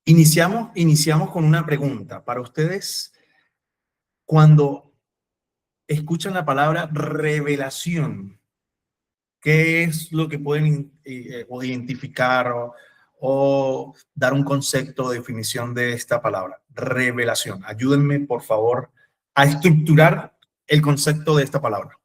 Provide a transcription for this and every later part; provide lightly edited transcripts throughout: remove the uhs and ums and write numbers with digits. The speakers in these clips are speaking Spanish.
Iniciamos con una pregunta. Para ustedes, cuando escuchan la palabra revelación, ¿qué es lo que pueden o identificar o dar un concepto o definición de esta palabra? Revelación. Ayúdenme, por favor, a estructurar el concepto de esta palabra.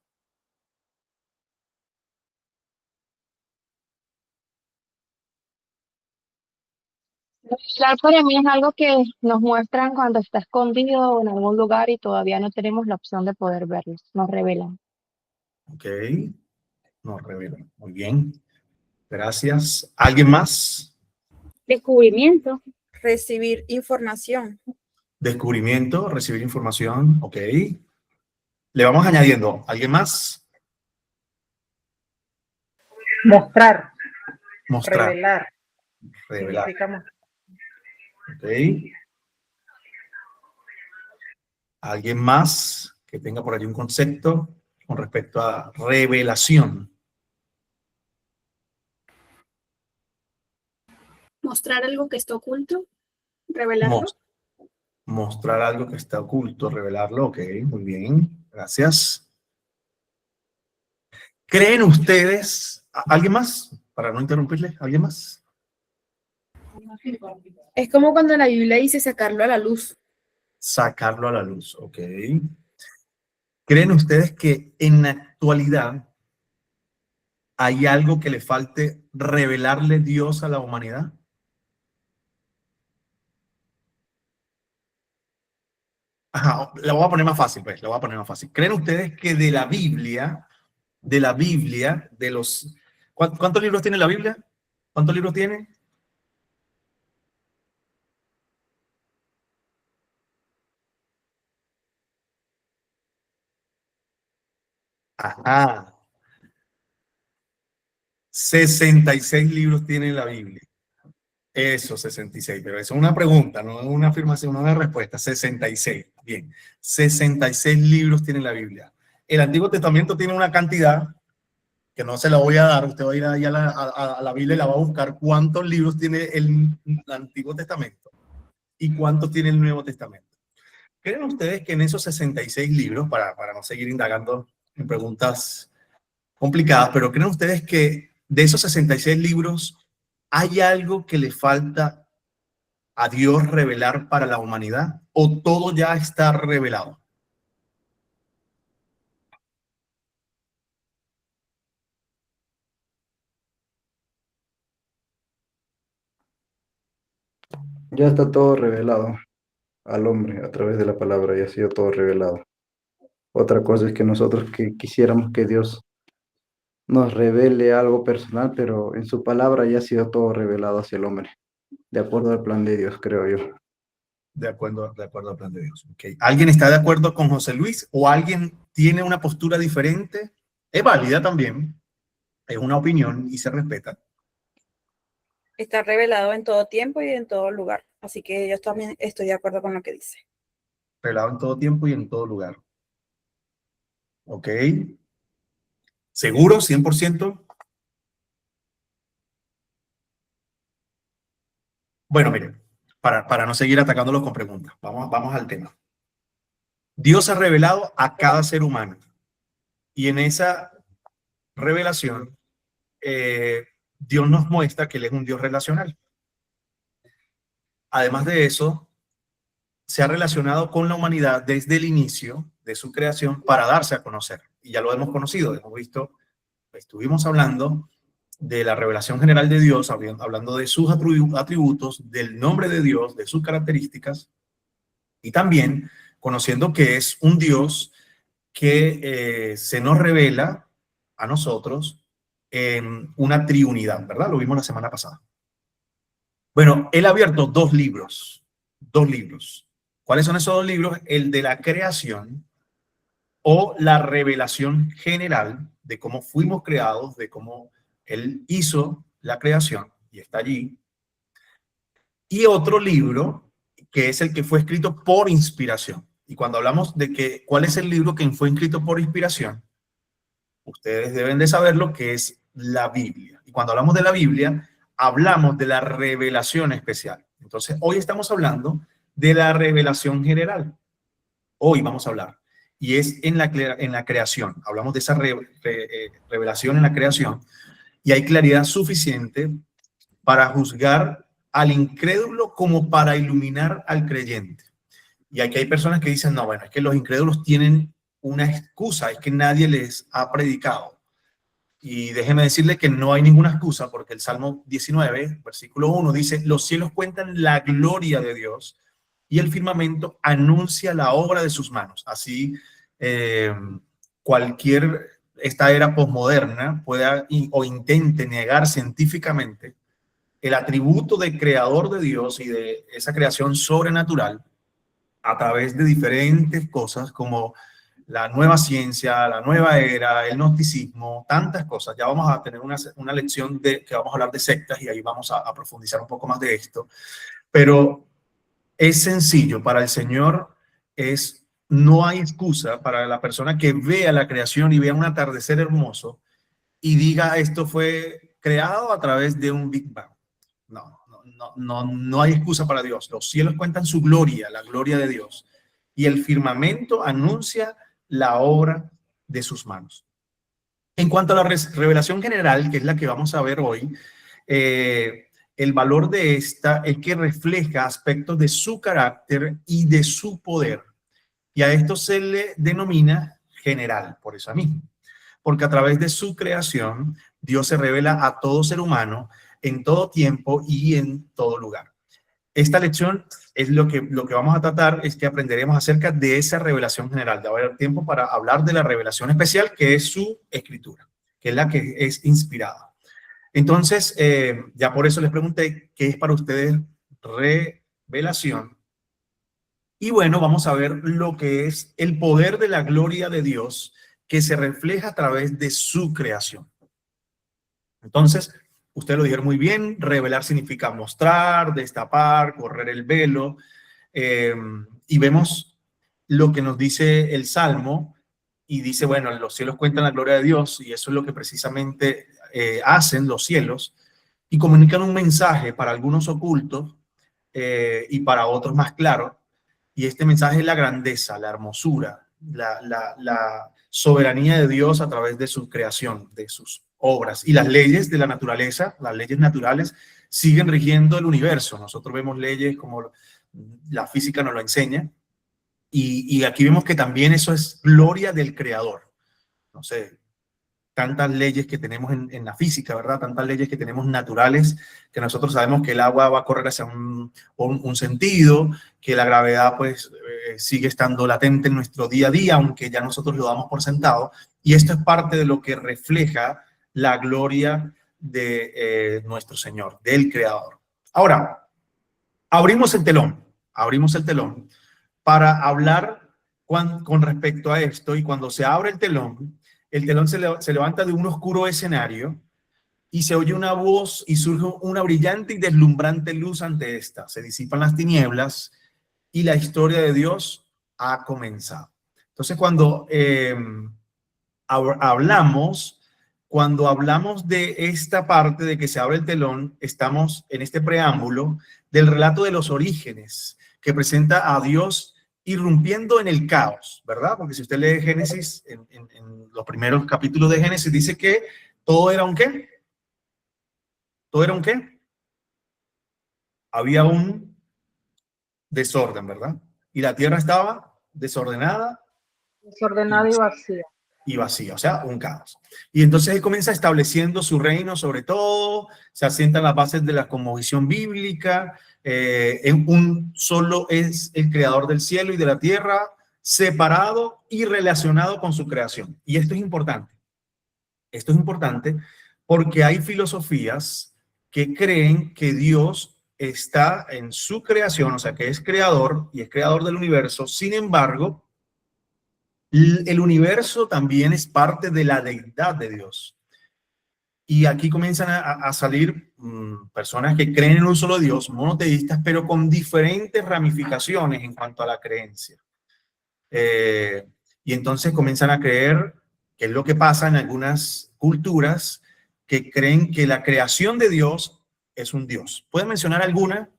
Revelar para mí es algo que nos muestran cuando está escondido en algún lugar y todavía no tenemos la opción de poder verlo. Nos revelan. Ok, nos revelan. Muy bien. Gracias. ¿Alguien más? Descubrimiento. Recibir información. Descubrimiento, recibir información. Ok. Le vamos añadiendo. ¿Alguien más? Mostrar. Mostrar. Revelar. Revelar. Significa Ok. ¿Alguien más que tenga por allí un concepto con respecto a revelación? Mostrar algo que está oculto. Revelarlo. Mostrar algo que está oculto, revelarlo. Ok, muy bien. Gracias. ¿Creen ustedes? ¿Alguien más? Para no interrumpirle, ¿alguien más? Es como cuando la Biblia dice sacarlo a la luz. Sacarlo a la luz, ok. ¿Creen ustedes que en la actualidad hay algo que le falte revelarle Dios a la humanidad? Ajá, la voy a poner más fácil, pues, la voy a poner más fácil. ¿Creen ustedes que de la Biblia, de los... ¿Cuántos libros tiene la Biblia? ¿Cuántos libros tiene? Ajá. 66 libros tiene la Biblia. Eso, 66, pero eso es una pregunta, no es una afirmación, no es una respuesta. 66, bien. 66 libros tiene la Biblia. El Antiguo Testamento tiene una cantidad que no se la voy a dar, usted va a ir ahí a la Biblia y la va a buscar cuántos libros tiene el Antiguo Testamento y cuántos tiene el Nuevo Testamento. ¿Creen ustedes que en esos 66 libros, para no seguir indagando en preguntas complicadas, pero creen ustedes que de esos 66 libros hay algo que le falta a Dios revelar para la humanidad o todo ya está revelado? Ya está todo revelado al hombre a través de la palabra, ya ha sido todo revelado. Otra cosa es que nosotros que quisiéramos que Dios nos revele algo personal, pero en su palabra ya ha sido todo revelado hacia el hombre, de acuerdo al plan de Dios, creo yo. De acuerdo al plan de Dios. Okay. ¿Alguien está de acuerdo con José Luis o alguien tiene una postura diferente? Es válida también, es una opinión y se respeta. Está revelado en todo tiempo y en todo lugar. Así que yo también estoy de acuerdo con lo que dice. Revelado en todo tiempo y en todo lugar. Ok. ¿Seguro? ¿100%? Bueno, miren, para no seguir atacándolos con preguntas, vamos al tema. Dios ha revelado a cada ser humano y en esa revelación Dios nos muestra que Él es un Dios relacional. Además de eso, se ha relacionado con la humanidad desde el inicio de su creación para darse a conocer. Y ya lo hemos conocido, hemos visto, estuvimos hablando de la revelación general de Dios, hablando de sus atributos, del nombre de Dios, de sus características, y también conociendo que es un Dios que se nos revela a nosotros en una triunidad, ¿verdad? Lo vimos la semana pasada. Bueno, él ha abierto dos libros. ¿Cuáles son esos dos libros? El de la creación o la revelación general de cómo fuimos creados, de cómo él hizo la creación y está allí. Y otro libro que es el que fue escrito por inspiración. Y cuando hablamos de que cuál es el libro que fue escrito por inspiración, ustedes deben de saber lo que es la Biblia. Y cuando hablamos de la Biblia, hablamos de la revelación especial. Entonces, hoy estamos hablando de la revelación general. Hoy vamos a hablar. Y es en la creación. Hablamos de esa revelación en la creación. Y hay claridad suficiente para juzgar al incrédulo como para iluminar al creyente. Y aquí hay personas que dicen, no, bueno, es que los incrédulos tienen una excusa, es que nadie les ha predicado. Y déjeme decirle que no hay ninguna excusa, porque el Salmo 19, versículo 1, dice, los cielos cuentan la gloria de Dios y el firmamento anuncia la obra de sus manos. Así, esta era posmoderna pueda o intente negar científicamente el atributo de creador de Dios y de esa creación sobrenatural a través de diferentes cosas como la nueva ciencia, la nueva era, el gnosticismo, tantas cosas. Ya vamos a tener una lección que vamos a hablar de sectas y ahí vamos a profundizar un poco más de esto. Pero es sencillo, para el Señor no hay excusa para la persona que vea la creación y vea un atardecer hermoso y diga esto fue creado a través de un Big Bang. No hay excusa para Dios. Los cielos cuentan su gloria, la gloria de Dios. Y el firmamento anuncia la obra de sus manos. En cuanto a la revelación general, que es la que vamos a ver hoy, el valor de esta es que refleja aspectos de su carácter y de su poder. Y a esto se le denomina general, por eso mismo. Porque a través de su creación, Dios se revela a todo ser humano en todo tiempo y en todo lugar. Esta lección es lo que vamos a tratar, es que aprenderemos acerca de esa revelación general. Ya va a haber tiempo para hablar de la revelación especial, que es su escritura, que es la que es inspirada. Entonces, ya por eso les pregunté qué es para ustedes revelación. Y bueno, vamos a ver lo que es el poder de la gloria de Dios que se refleja a través de su creación. Entonces, usted lo dijeron muy bien, revelar significa mostrar, destapar, correr el velo. Y vemos lo que nos dice el Salmo y dice, bueno, los cielos cuentan la gloria de Dios y eso es lo que precisamente hacen los cielos y comunican un mensaje para algunos ocultos y para otros más claros. Y este mensaje es la grandeza, la hermosura, la soberanía de Dios a través de su creación, de sus obras. Y las leyes de la naturaleza, las leyes naturales, siguen rigiendo el universo. Nosotros vemos leyes como la física nos lo enseña. Y aquí vemos que también eso es gloria del creador. No sé, tantas leyes que tenemos en la física, ¿verdad? Tantas leyes que tenemos naturales, que nosotros sabemos que el agua va a correr hacia un sentido, que la gravedad pues sigue estando latente en nuestro día a día, aunque ya nosotros lo damos por sentado. Y esto es parte de lo que refleja la gloria de nuestro Señor, del Creador. Ahora, abrimos el telón para hablar con respecto a esto, y cuando se abre el telón se levanta de un oscuro escenario y se oye una voz y surge una brillante y deslumbrante luz ante esta. Se disipan las tinieblas y la historia de Dios ha comenzado. Entonces, cuando hablamos de esta parte de que se abre el telón, estamos en este preámbulo del relato de los orígenes que presenta a Dios irrumpiendo en el caos, ¿verdad? Porque si usted lee Génesis, en los primeros capítulos de Génesis, dice que todo era un ¿qué? ¿Todo era un qué? Había un desorden, ¿verdad? Y la tierra estaba desordenada. Desordenada y vacía. Y vacía, o sea, un caos. Y entonces él comienza estableciendo su reino sobre todo, se asientan las bases de la cosmovisión bíblica, en un solo es el creador del cielo y de la tierra, separado y relacionado con su creación. Y esto es importante. Esto es importante porque hay filosofías que creen que Dios está en su creación, o sea, que es creador y es creador del universo. Sin embargo, el universo también es parte de la deidad de Dios. Y aquí comienzan a salir personas que creen en un solo Dios, monoteístas, pero con diferentes ramificaciones en cuanto a la creencia. Y entonces comienzan a creer, que es lo que pasa en algunas culturas, que creen que la creación de Dios es un Dios. ¿Pueden mencionar alguna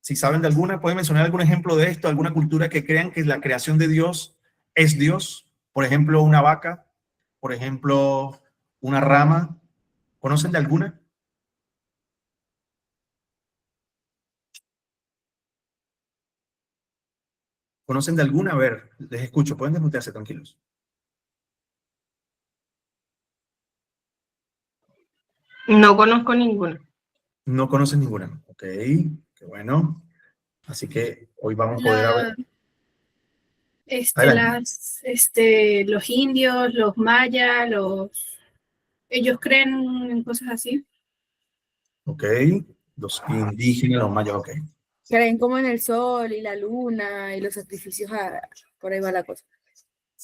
Si saben de alguna, pueden mencionar algún ejemplo de esto, alguna cultura que crean que la creación de Dios es Dios. Por ejemplo, una vaca, por ejemplo, una rama. ¿Conocen de alguna? ¿Conocen de alguna? A ver, les escucho, pueden desmutearse tranquilos. No conozco ninguna. No conocen ninguna. Ok, qué bueno. Así que hoy vamos a poder ver. Adelante. Los indios, los mayas, ellos creen en cosas así. Ok, los indígenas, los mayas, ok. Creen como en el sol y la luna y los sacrificios, por ahí va la cosa.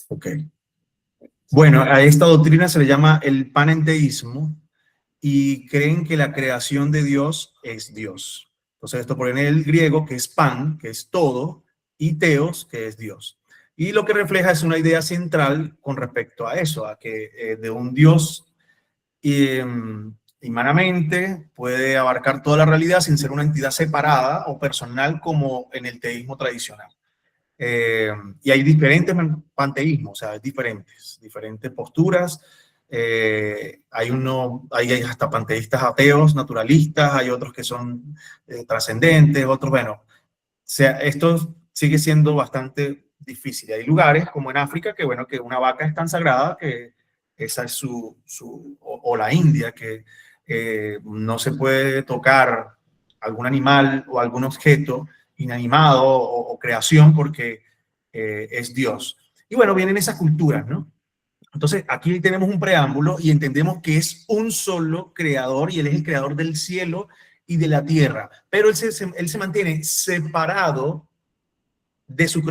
Ok. Bueno, a esta doctrina se le llama el panenteísmo y creen que la creación de Dios es Dios. Entonces esto proviene del griego, que es pan, que es todo, y teos, que es Dios. Y lo que refleja es una idea central con respecto a eso, a que de un Dios inmanamente puede abarcar toda la realidad sin ser una entidad separada o personal como en el teísmo tradicional. Y hay diferentes panteísmos, o sea, hay diferentes posturas. Hay hasta panteístas ateos, naturalistas, hay otros que son trascendentes, otros, bueno, o sea, esto sigue siendo bastante difícil. Hay lugares como en África que, bueno, que una vaca es tan sagrada que esa es o la India, que no se puede tocar algún animal o algún objeto inanimado o creación porque es Dios. Y bueno, vienen esas culturas, ¿no? Entonces, aquí tenemos un preámbulo y entendemos que es un solo creador y él es el creador del cielo y de la tierra, pero él se mantiene separado de su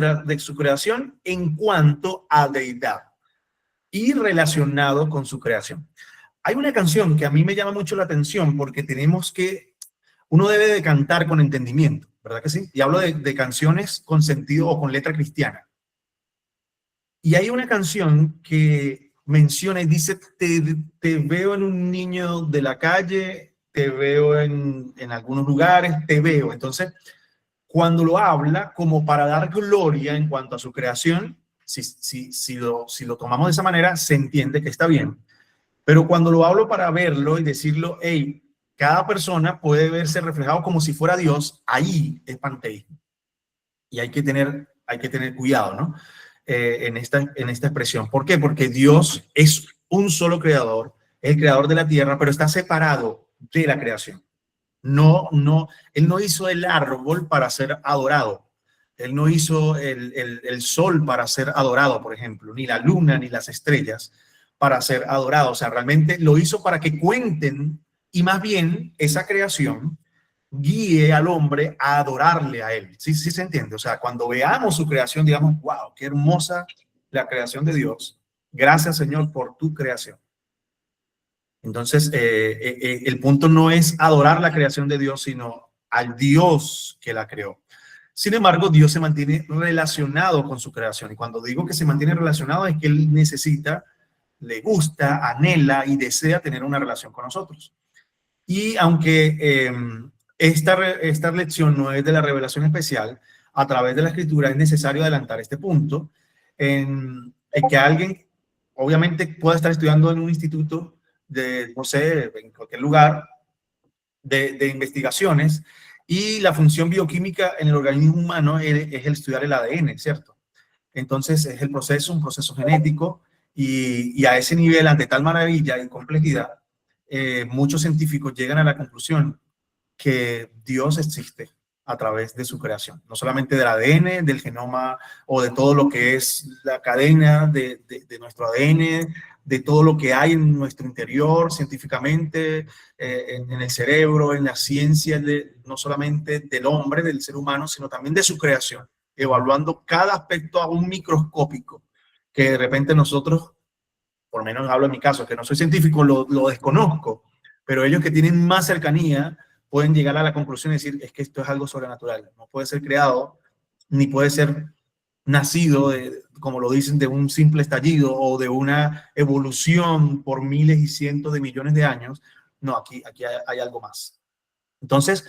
creación en cuanto a deidad y relacionado con su creación. Hay una canción que a mí me llama mucho la atención porque uno debe de cantar con entendimiento, ¿verdad que sí? Y hablo de canciones con sentido o con letra cristiana. Y hay una canción que menciona y dice, te veo en un niño de la calle, te veo en algunos lugares, te veo. Entonces, cuando lo habla como para dar gloria en cuanto a su creación, si lo tomamos de esa manera, se entiende que está bien. Pero cuando lo hablo para verlo y decirlo, hey, cada persona puede verse reflejado como si fuera Dios, ahí es panteísmo. Y hay que tener cuidado, ¿no? En esta expresión. ¿Por qué? Porque Dios es un solo creador, el creador de la tierra, pero está separado de la creación. Él no hizo el árbol para ser adorado. Él no hizo el sol para ser adorado, por ejemplo, ni la luna, ni las estrellas para ser adorado. O sea, realmente lo hizo para que cuenten y más bien esa creación guíe al hombre a adorarle a él. Sí, sí se entiende. O sea, cuando veamos su creación, digamos, wow, qué hermosa la creación de Dios. Gracias, Señor, por tu creación. Entonces, el punto no es adorar la creación de Dios, sino al Dios que la creó. Sin embargo, Dios se mantiene relacionado con su creación. Y cuando digo que se mantiene relacionado es que Él necesita, le gusta, anhela y desea tener una relación con nosotros. Y aunque esta lección no es de la revelación especial, a través de la escritura es necesario adelantar este punto en que alguien obviamente pueda estar estudiando en un instituto no sé, en cualquier lugar de investigaciones y la función bioquímica en el organismo humano es el estudiar el ADN, ¿cierto? Entonces es un proceso genético y a ese nivel, ante tal maravilla y complejidad, muchos científicos llegan a la conclusión que Dios existe a través de su creación, no solamente del ADN, del genoma o de todo lo que es la cadena de nuestro ADN, de todo lo que hay en nuestro interior científicamente, en el cerebro, en la ciencia, no solamente del hombre, del ser humano, sino también de su creación, evaluando cada aspecto a un microscópico, que de repente nosotros, por lo menos hablo en mi caso, que no soy científico, lo desconozco, pero ellos que tienen más cercanía pueden llegar a la conclusión de decir, es que esto es algo sobrenatural, no puede ser creado, ni puede ser nacido, como lo dicen, de un simple estallido o de una evolución por miles y cientos de millones de años. No, aquí hay algo más. Entonces,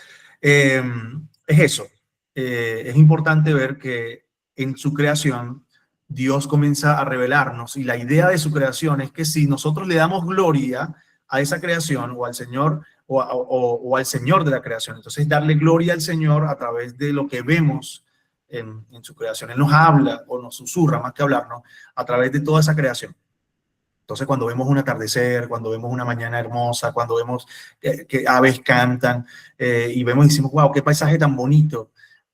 es eso. Es importante ver que en su creación Dios comienza a revelarnos, y la idea de su creación es que si nosotros le damos gloria a esa creación o al Señor o al Señor de la creación, entonces darle gloria al Señor a través de lo que vemos en su creación. Él nos habla o nos susurra más que hablarnos a través de toda esa creación. Entonces, cuando vemos un atardecer, cuando vemos una mañana hermosa, cuando vemos que aves cantan y vemos y decimos, wow, qué paisaje tan bonito.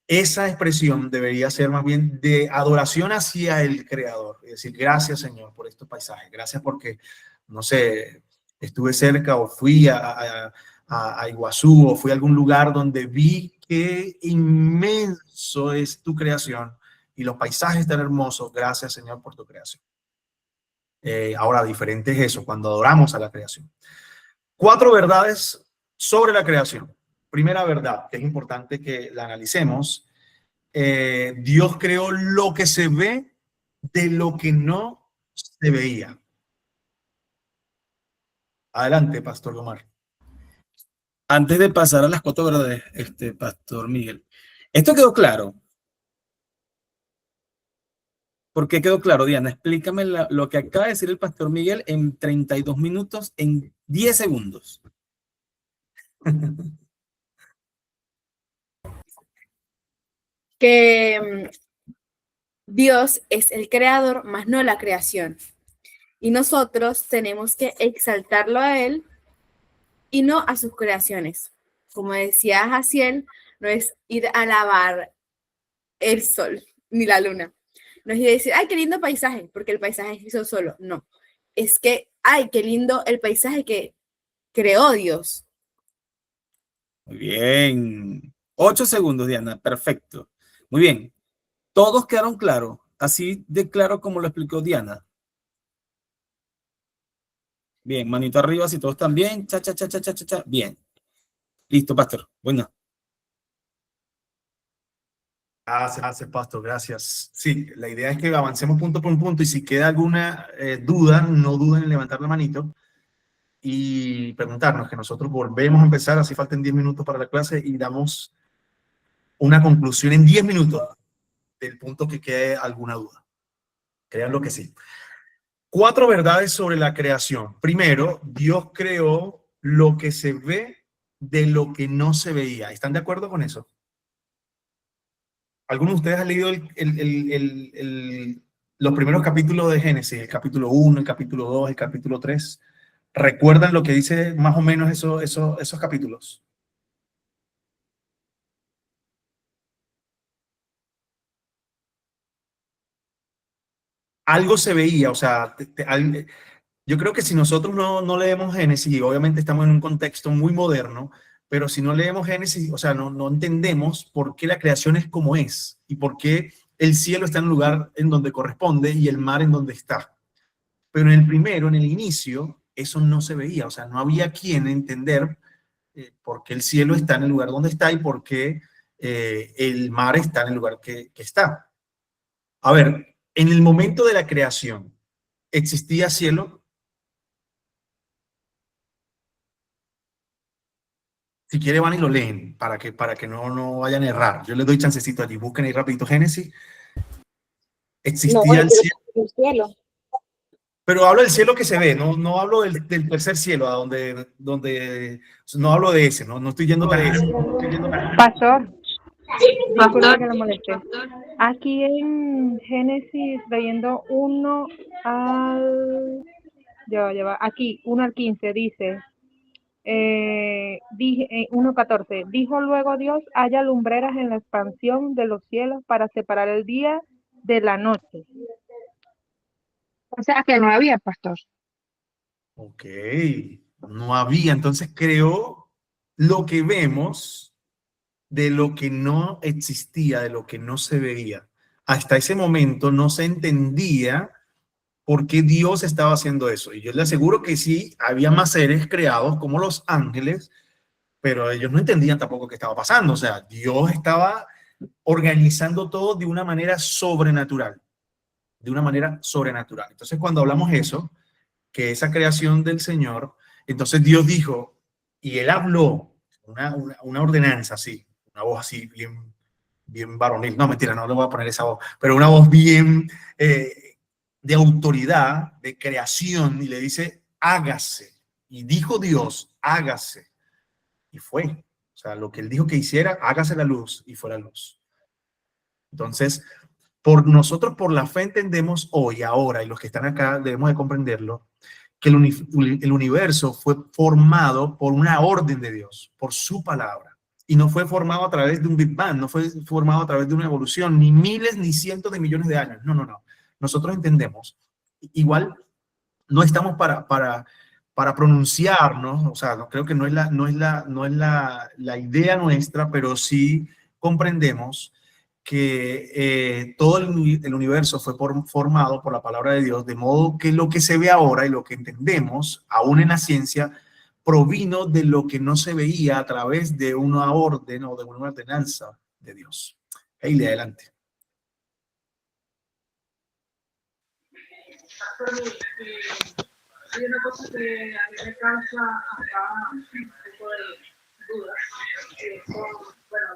Esa expresión debería ser más bien de adoración hacia el Creador. Es decir, gracias, Señor, por estos paisajes. Gracias porque, no sé, estuve cerca o fui a Iguazú o fui a algún lugar donde vi qué inmenso es tu creación y los paisajes tan hermosos. Gracias, Señor, por tu creación. Ahora, diferente es eso, cuando adoramos a la creación. 4 verdades sobre la creación. Primera verdad, que es importante que la analicemos. Dios creó lo que se ve de lo que no se veía. Adelante, Pastor Omar. Antes de pasar a las 4 verdades, Pastor Miguel, ¿esto quedó claro? ¿Por qué quedó claro, Diana? Explícame lo que acaba de decir el Pastor Miguel en 32 minutos, en 10 segundos. Que Dios es el creador, más no la creación. Y nosotros tenemos que exaltarlo a Él y no a sus creaciones. Como decía Jaciel, no es ir a alabar el sol ni la luna. No es ir a decir, ay, qué lindo paisaje, porque el paisaje se hizo solo. No, es que, ay, qué lindo el paisaje que creó Dios. Muy bien. 8 segundos, Diana. Perfecto. Muy bien. ¿Todos quedaron claros? Así de claro como lo explicó Diana. Bien, manito arriba si todos están bien. Cha, cha, cha, cha, cha, cha, cha. Bien. Listo, Pastor. Bueno. Gracias, Pastor, gracias. Sí, la idea es que avancemos punto por punto y si queda alguna duda, no duden en levantar la manito y preguntarnos, que nosotros volvemos a empezar, así faltan 10 minutos para la clase y damos una conclusión en 10 minutos del punto que quede alguna duda. Créanlo que sí. 4 verdades sobre la creación. Primero, Dios creó lo que se ve de lo que no se veía. ¿Están de acuerdo con eso? ¿Alguno de ustedes ha leído los primeros capítulos de Génesis? El capítulo 1, el capítulo 2, el capítulo 3. ¿Recuerdan lo que dice más o menos esos capítulos? Algo se veía, o sea, yo creo que si nosotros no leemos Génesis, y obviamente estamos en un contexto muy moderno, pero si no leemos Génesis, o sea, no entendemos por qué la creación es como es y por qué el cielo está en el lugar en donde corresponde y el mar en donde está. Pero en el primero, en el inicio, eso no se veía, o sea, no había quien entender por qué el cielo está en el lugar donde está y por qué el mar está en el lugar que está. A ver, en el momento de la creación, ¿existía cielo? Si quiere van y lo leen para que no vayan a errar. Yo les doy chancecito allí. Busquen ahí rapidito Génesis. Existía el cielo. Pero hablo del cielo que se ve, no hablo del tercer cielo, donde no hablo de ese, no estoy yendo tan ese. Pastor, disculpe que lo moleste. Aquí en Génesis, leyendo 1 al... aquí, 1 al 15, dice... 1:14. Dijo luego Dios, haya lumbreras en la expansión de los cielos para separar el día de la noche. O sea que no había, pastor. Ok, no había. Entonces creó lo que vemos de lo que no existía, de lo que no se veía. Hasta ese momento no se entendía por qué Dios estaba haciendo eso. Y yo le aseguro que sí, había más seres creados como los ángeles, pero ellos no entendían tampoco qué estaba pasando. O sea, Dios estaba organizando todo de una manera sobrenatural. De una manera sobrenatural. Entonces, cuando hablamos eso, que esa creación del Señor, entonces Dios dijo, y Él habló una ordenanza así, una voz así bien varonil, no, mentira, no le voy a poner esa voz, pero una voz bien de autoridad, de creación, y le dice, hágase. Y dijo Dios, hágase. Y fue. O sea, lo que él dijo que hiciera, hágase la luz, y fue la luz. Entonces, nosotros por la fe entendemos hoy, ahora, y los que están acá debemos de comprenderlo, que el universo fue formado por una orden de Dios, por su palabra. Y no fue formado a través de un Big Bang, no fue formado a través de una evolución, ni miles ni cientos de millones de años. No. Nosotros entendemos. Igual no estamos para pronunciarnos, o sea, creo que no es la idea nuestra, pero sí comprendemos que todo el universo fue formado por la palabra de Dios, de modo que lo que se ve ahora y lo que entendemos, aún en la ciencia, provino de lo que no se veía a través de una orden o de una ordenanza de Dios. Hailey, adelante. Hay una cosa que a mí me causa acá un poco de dudas.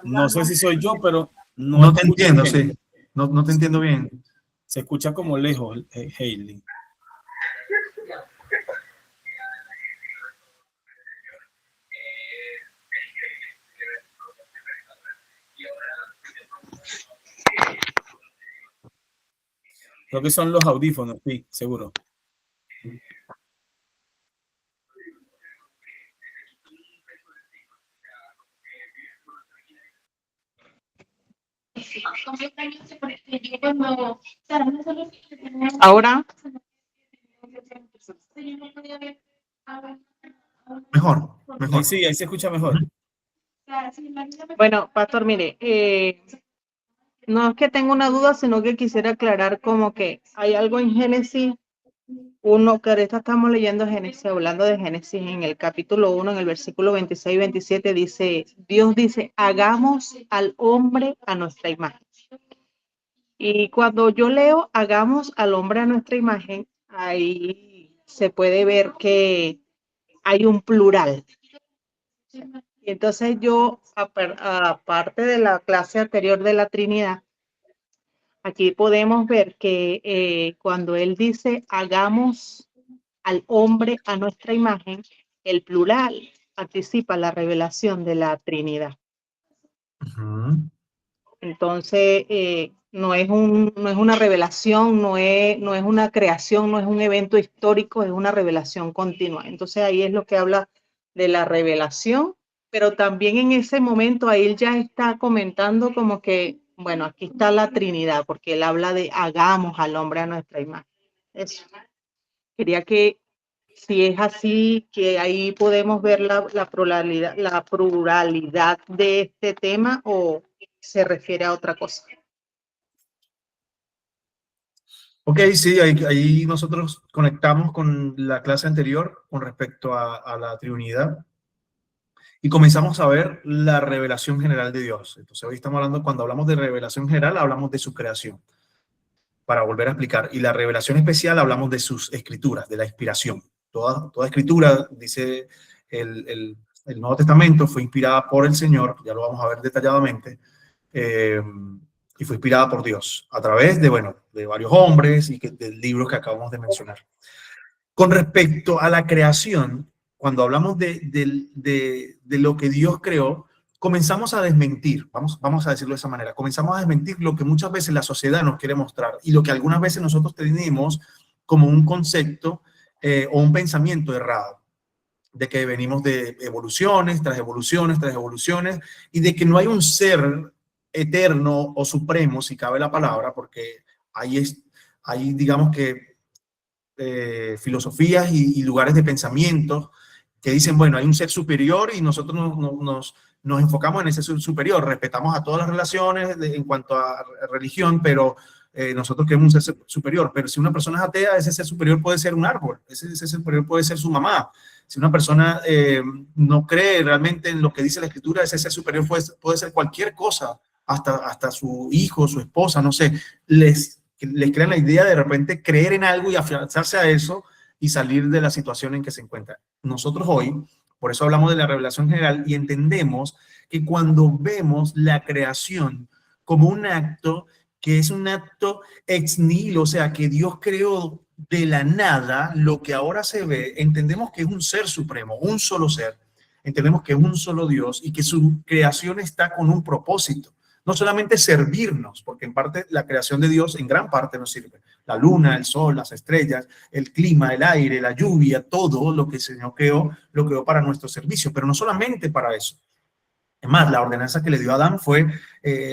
No sé si soy yo, pero no te entiendo, bien. sí. No te entiendo bien. Se escucha como lejos, Hailey. Creo que son los audífonos, sí, seguro. Ahora, Mejor. Sí, ahí se escucha mejor. bueno, pastor, mire, no es que tenga una duda, sino que quisiera aclarar como que hay algo en Génesis 1, que ahorita estamos leyendo Génesis, hablando de Génesis, en el capítulo 1, en el versículo 26 y 27, dice, Dios dice, hagamos al hombre a nuestra imagen. Y cuando yo leo, hagamos al hombre a nuestra imagen, ahí se puede ver que hay un plural. Y entonces yo, aparte de la clase anterior de la Trinidad, aquí podemos ver que cuando él dice hagamos al hombre a nuestra imagen, el plural anticipa la revelación de la Trinidad. Entonces, no es una revelación, no es una creación, no es un evento histórico, es una revelación continua. Entonces, ahí es lo que habla de la revelación, pero también en ese momento ahí él ya está comentando como que, bueno, aquí está la Trinidad, porque él habla de hagamos al hombre a nuestra imagen. Eso. Quería que, si es así, que ahí podemos ver la pluralidad de este tema, o se refiere a otra cosa. Ok, sí, ahí nosotros conectamos con la clase anterior con respecto a la Trinidad y comenzamos a ver la revelación general de Dios. Entonces hoy estamos hablando, cuando hablamos de revelación general, hablamos de su creación, para volver a explicar. Y la revelación especial hablamos de sus escrituras, de la inspiración. Toda escritura, dice el Nuevo Testamento, fue inspirada por el Señor, ya lo vamos a ver detalladamente, y fue inspirada por Dios a través de varios hombres y de libros que acabamos de mencionar. Con respecto a la creación, cuando hablamos de lo que Dios creó, comenzamos a desmentir, vamos a decirlo de esa manera, comenzamos a desmentir lo que muchas veces la sociedad nos quiere mostrar y lo que algunas veces nosotros tenemos como un concepto o un pensamiento errado, de que venimos de evoluciones tras evoluciones tras evoluciones y de que no hay un ser eterno o supremo, si cabe la palabra, porque hay digamos que filosofías y lugares de pensamiento que dicen, bueno, hay un ser superior y nosotros nos enfocamos en ese ser superior, respetamos a todas las relaciones en cuanto a religión, pero nosotros queremos un ser superior. Pero si una persona es atea, ese ser superior puede ser un árbol, ese ser superior puede ser su mamá. Si una persona no cree realmente en lo que dice la Escritura, ese ser superior puede ser cualquier cosa, hasta su hijo, su esposa, no sé. Les crean la idea de repente creer en algo y afianzarse a eso y salir de la situación en que se encuentra. Nosotros hoy, por eso hablamos de la revelación general y entendemos que cuando vemos la creación como un acto que es un acto ex nihilo, o sea, que Dios creó de la nada, lo que ahora se ve, entendemos que es un ser supremo, un solo ser, entendemos que es un solo Dios y que su creación está con un propósito. No solamente servirnos, porque en parte la creación de Dios en gran parte nos sirve. La luna, el sol, las estrellas, el clima, el aire, la lluvia, todo lo que el Señor creó, lo creó para nuestro servicio, pero no solamente para eso. Es más, la ordenanza que le dio a Adán fue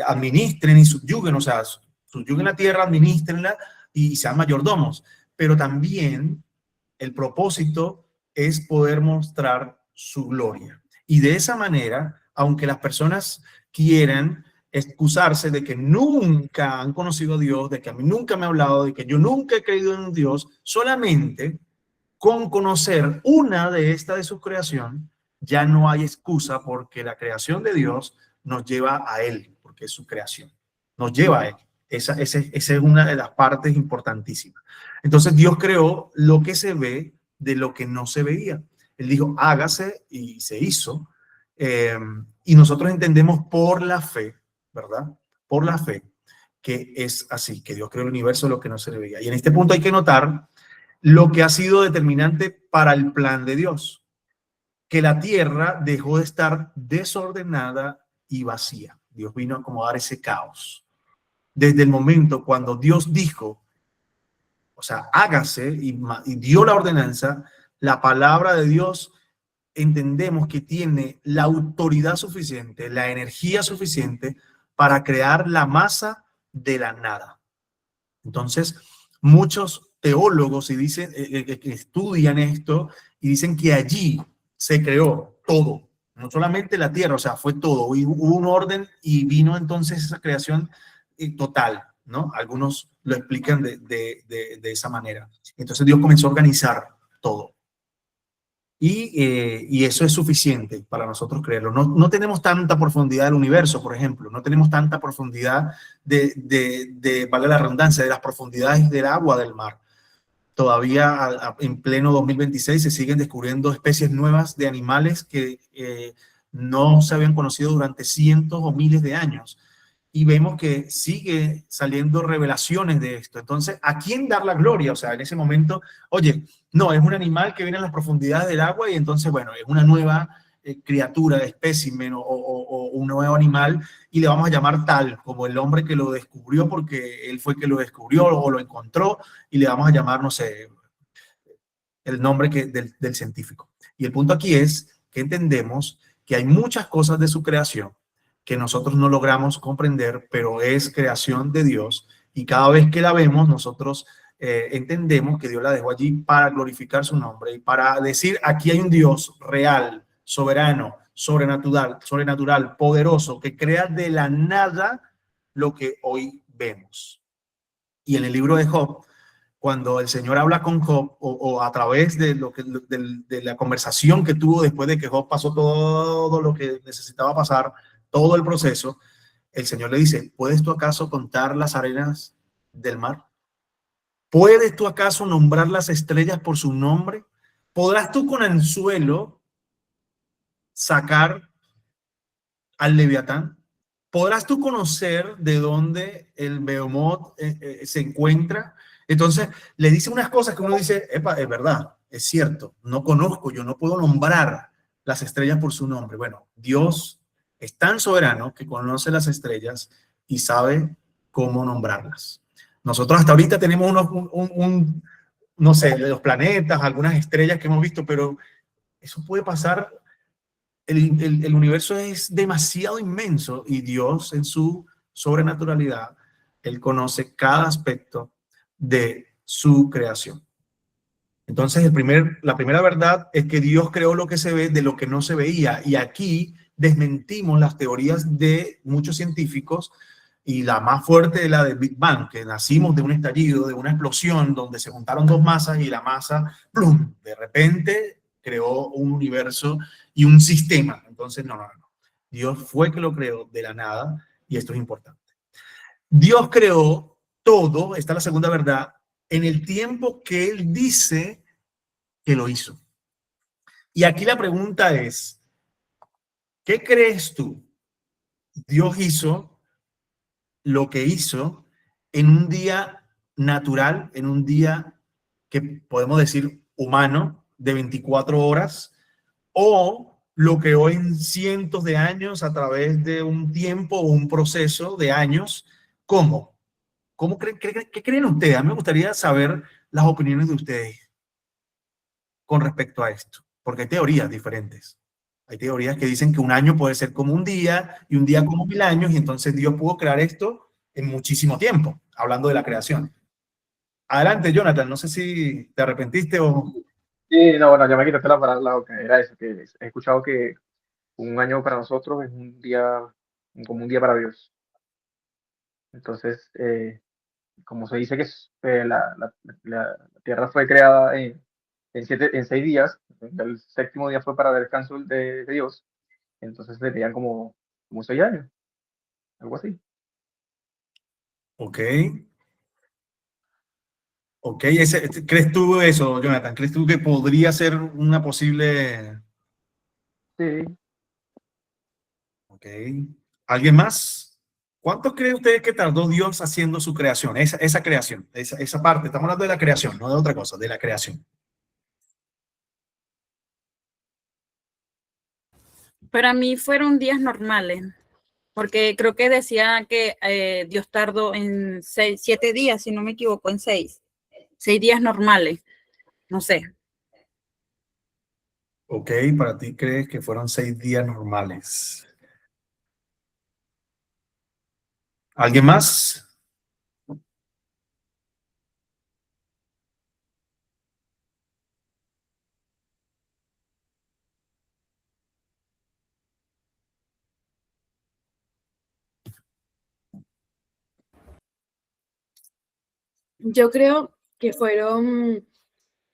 administren y subyuguen, o sea, subyuguen la tierra, administrenla y sean mayordomos. Pero también el propósito es poder mostrar su gloria. Y de esa manera, aunque las personas quieran excusarse de que nunca han conocido a Dios, de que a mí nunca me ha hablado, de que yo nunca he creído en Dios, solamente con conocer una de estas de su creación, ya no hay excusa porque la creación de Dios nos lleva a Él, porque es su creación, nos lleva a Él. Esa es una de las partes importantísimas. Entonces Dios creó lo que se ve de lo que no se veía. Él dijo, hágase y se hizo. Y nosotros entendemos por la fe, ¿verdad? Por la fe, que es así, que Dios creó el universo, lo que no se le veía. Y en este punto hay que notar lo que ha sido determinante para el plan de Dios, que la tierra dejó de estar desordenada y vacía. Dios vino a acomodar ese caos. Desde el momento cuando Dios dijo, o sea, hágase y dio la ordenanza, la palabra de Dios entendemos que tiene la autoridad suficiente, la energía suficiente para crear la masa de la nada. Entonces, muchos teólogos y dicen, que estudian esto y dicen que allí se creó todo, no solamente la tierra, o sea, fue todo. Hubo un orden y vino entonces esa creación total, ¿no? Algunos lo explican de esa manera. Entonces Dios comenzó a organizar todo. Y eso es suficiente para nosotros creerlo. No tenemos tanta profundidad del universo, por ejemplo. No tenemos tanta profundidad valga la redundancia, de las profundidades del agua del mar. Todavía en pleno 2026 se siguen descubriendo especies nuevas de animales que no se habían conocido durante cientos o miles de años. Y vemos que sigue saliendo revelaciones de esto. Entonces, ¿a quién dar la gloria? O sea, en ese momento, oye, no, es un animal que viene en las profundidades del agua y entonces, bueno, es una nueva criatura, espécimen o un nuevo animal y le vamos a llamar tal, como el hombre que lo descubrió porque él fue que lo descubrió o lo encontró y le vamos a llamar, no sé, el nombre del científico. Y el punto aquí es que entendemos que hay muchas cosas de su creación que nosotros no logramos comprender, pero es creación de Dios y cada vez que la vemos nosotros entendemos que Dios la dejó allí para glorificar su nombre y para decir aquí hay un Dios real, soberano, sobrenatural, poderoso, que crea de la nada lo que hoy vemos. Y en el libro de Job, cuando el Señor habla con Job o a través de la conversación que tuvo después de que Job pasó todo lo que necesitaba pasar, todo el proceso, el Señor le dice, ¿puedes tú acaso contar las arenas del mar? ¿Puedes tú acaso nombrar las estrellas por su nombre? ¿Podrás tú con anzuelo sacar al Leviatán? ¿Podrás tú conocer de dónde el Behemoth se encuentra? Entonces le dice unas cosas que uno dice, epa, es verdad, es cierto, no conozco, yo no puedo nombrar las estrellas por su nombre. Bueno, Dios es tan soberano que conoce las estrellas y sabe cómo nombrarlas. Nosotros hasta ahorita tenemos no sé, los planetas, algunas estrellas que hemos visto, pero eso puede pasar. El universo es demasiado inmenso y Dios en su sobrenaturalidad, Él conoce cada aspecto de su creación. Entonces, la primera verdad es que Dios creó lo que se ve de lo que no se veía. Y aquí desmentimos las teorías de muchos científicos y la más fuerte es la del Big Bang, que nacimos de un estallido, de una explosión donde se juntaron dos masas y la masa, ¡plum!, de repente creó un universo y un sistema. Entonces, no. Dios fue que lo creó de la nada y esto es importante. Dios creó todo, esta es la segunda verdad, en el tiempo que Él dice que lo hizo. Y aquí la pregunta es, ¿qué crees tú? Dios hizo lo que hizo en un día natural, en un día que podemos decir humano, de 24 horas, o lo creó en cientos de años a través de un tiempo o un proceso de años. ¿Cómo? ¿Qué creen ustedes? A mí me gustaría saber las opiniones de ustedes con respecto a esto, porque hay teorías diferentes. Hay teorías que dicen que un año puede ser como un día y un día como 1000 años, y entonces Dios pudo crear esto en muchísimo tiempo, hablando de la creación. Adelante, Jonathan, no sé si te arrepentiste o... Sí, no, bueno, ya me quitaste la palabra, lo que era eso, que he escuchado que un año para nosotros es un día, como un día para Dios. Entonces, como se dice que la Tierra fue creada en 6 días, el séptimo día fue para el descanso de Dios, entonces serían como 6 años, algo así. Ok. Ok, ¿crees tú eso, Jonathan? ¿Crees tú que podría ser una posible... Sí, Ok. ¿Alguien más? ¿Cuánto cree usted que tardó Dios haciendo su creación? Esa creación, esa parte. Estamos hablando de la creación, no de otra cosa, de la creación. Para mí fueron días normales, porque creo que decía que Dios tardó en 7 días, si no me equivoco, en 6 días normales, no sé. Ok, para ti crees que fueron 6 días normales. ¿Alguien más? Yo creo que fueron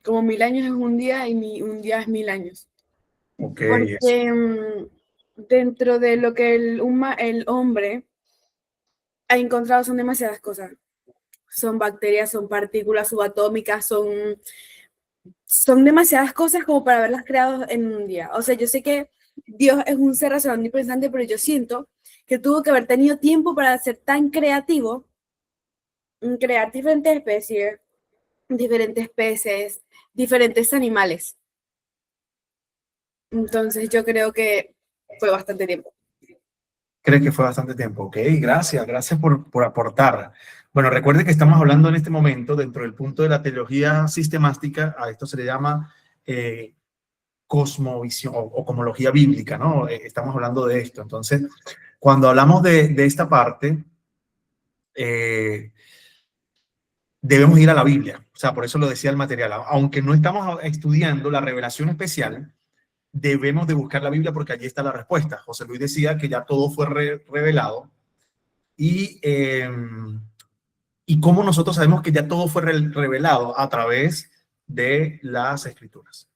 como 1000 años es un día y un día es 1000 años. Ok, Porque dentro de lo que el hombre ha encontrado son demasiadas cosas. Son bacterias, son partículas subatómicas, son demasiadas cosas como para haberlas creado en un día. O sea, yo sé que Dios es un ser razonable y pensante, pero yo siento que tuvo que haber tenido tiempo para ser tan creativo, crear diferentes especies, diferentes peces, diferentes animales. Entonces yo creo que fue bastante tiempo. ¿crees que fue bastante tiempo? Ok, gracias por aportar. Bueno, recuerde que estamos hablando en este momento, dentro del punto de la teología sistemática, a esto se le llama cosmovisión o cosmología bíblica, ¿no? Estamos hablando de esto. Entonces, cuando hablamos de esta parte, debemos ir a la Biblia. O sea, por eso lo decía el material. Aunque no estamos estudiando la revelación especial, debemos de buscar la Biblia porque allí está la respuesta. José Luis decía que ya todo fue revelado. Y cómo nosotros sabemos que ya todo fue revelado a través de las escrituras.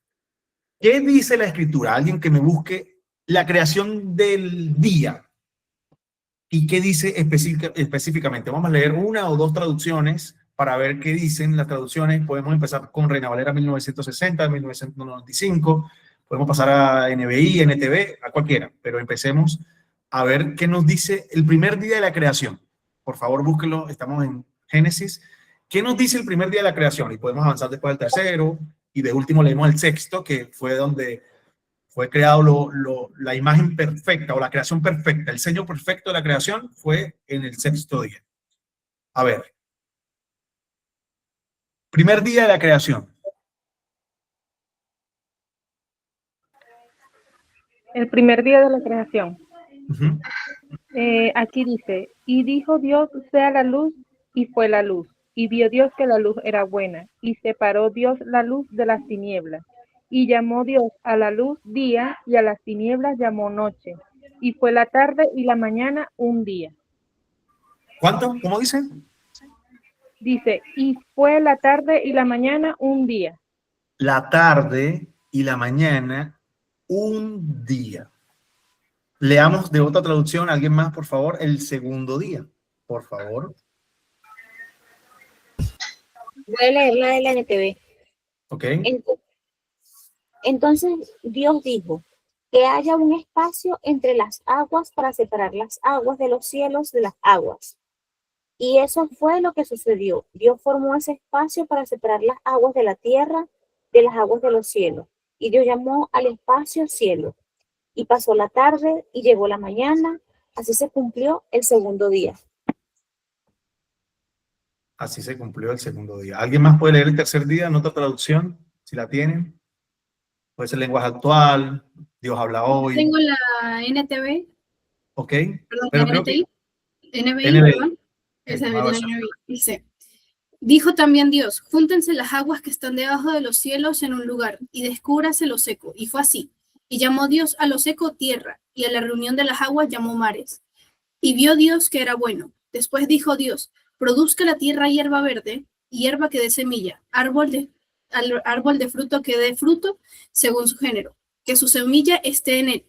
¿Qué dice la escritura? Alguien que me busque la creación del día. ¿Y qué dice específicamente? Vamos a leer una o dos traducciones para ver qué dicen las traducciones. Podemos empezar con Reina Valera 1960, 1995. Podemos pasar a NBI, NTV, a cualquiera. Pero empecemos a ver qué nos dice el primer día de la creación. Por favor, búsquelo. Estamos en Génesis. ¿Qué nos dice el primer día de la creación? Y podemos avanzar después al tercero. Y de último leemos el sexto, que fue donde fue creado la imagen perfecta o la creación perfecta. El sello perfecto de la creación fue en el sexto día. A ver. Primer día de la creación. El primer día de la creación. Uh-huh. Aquí dice, y dijo Dios, sea la luz, y fue la luz. Y vio Dios que la luz era buena, y separó Dios la luz de las tinieblas. Y llamó Dios a la luz día, y a las tinieblas llamó noche. Y fue la tarde y la mañana un día. ¿Cuánto? ¿Cómo dice? Dice, y fue la tarde y la mañana un día. La tarde y la mañana un día. Leamos de otra traducción, alguien más, por favor, el segundo día, por favor. Voy a leer la de la NTV. Ok. Entonces Dios dijo, que haya un espacio entre las aguas para separar las aguas de los cielos de las aguas. Y eso fue lo que sucedió. Dios formó ese espacio para separar las aguas de la tierra de las aguas de los cielos. Y Dios llamó al espacio cielo. Y pasó la tarde y llegó la mañana. Así se cumplió el segundo día. Así se cumplió el segundo día. ¿Alguien más puede leer el tercer día en otra traducción? Si la tienen. Puede ser lenguaje actual, Dios habla hoy. Tengo la NTV, Ok. perdón, Pero la creo que NBI, NBI. perdón. Esa es Nueva la versión. NBI. Dice, dijo también Dios, júntense las aguas que están debajo de los cielos en un lugar y descúbrase lo seco. Y fue así. Y llamó Dios a lo seco tierra, y a la reunión de las aguas llamó mares. Y vio Dios que era bueno. Después dijo Dios, produzca la tierra hierba verde, hierba que dé semilla, árbol de fruto que dé fruto según su género, que su semilla esté en él,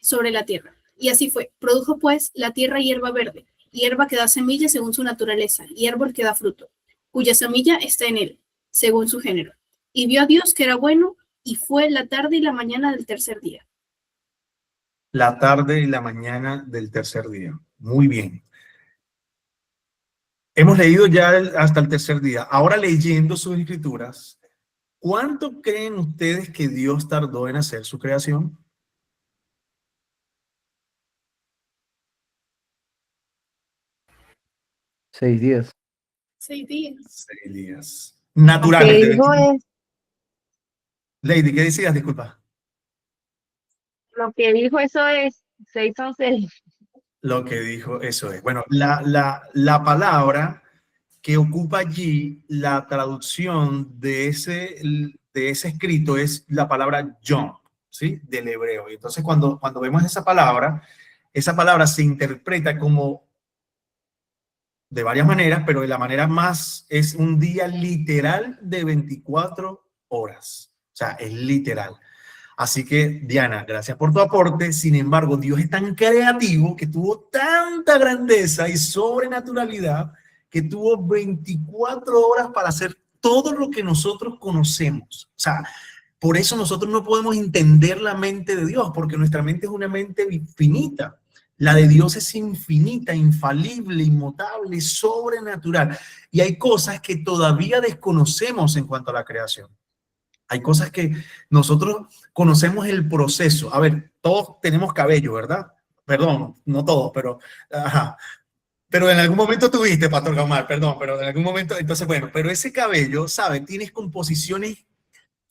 sobre la tierra. Y así fue. Produjo pues la tierra hierba verde, hierba que da semilla según su naturaleza, y árbol que da fruto, cuya semilla está en él, según su género. Y vio Dios que era bueno, y fue la tarde y la mañana del tercer día. La tarde y la mañana del tercer día. Muy bien. Hemos leído ya hasta el tercer día. Ahora leyendo sus escrituras, ¿cuánto creen ustedes que Dios tardó en hacer su creación? Seis días. 6 días. 6 días. Lo que Naturalmente. dijo es, Lady, ¿qué decías? Disculpa. Lo que dijo eso es 6 son 6. Lo que dijo, eso es. Bueno, la palabra que ocupa allí la traducción de ese escrito es la palabra Yom, ¿sí? Del hebreo. Y entonces cuando vemos esa palabra se interpreta como de varias maneras, pero de la manera más es un día literal de 24 horas. O sea, es literal. Así que, Diana, gracias por tu aporte. Sin embargo, Dios es tan creativo que tuvo tanta grandeza y sobrenaturalidad que tuvo 24 horas para hacer todo lo que nosotros conocemos. O sea, por eso nosotros no podemos entender la mente de Dios, porque nuestra mente es una mente finita. La de Dios es infinita, infalible, inmutable, sobrenatural. Y hay cosas que todavía desconocemos en cuanto a la creación. Hay cosas que nosotros conocemos el proceso. A ver, todos tenemos cabello, ¿verdad? Perdón, no todos, pero ajá. Pero en algún momento tuviste, Pastor Gamar, perdón, pero en algún momento, entonces, bueno, pero ese cabello, ¿sabes? Tienes composiciones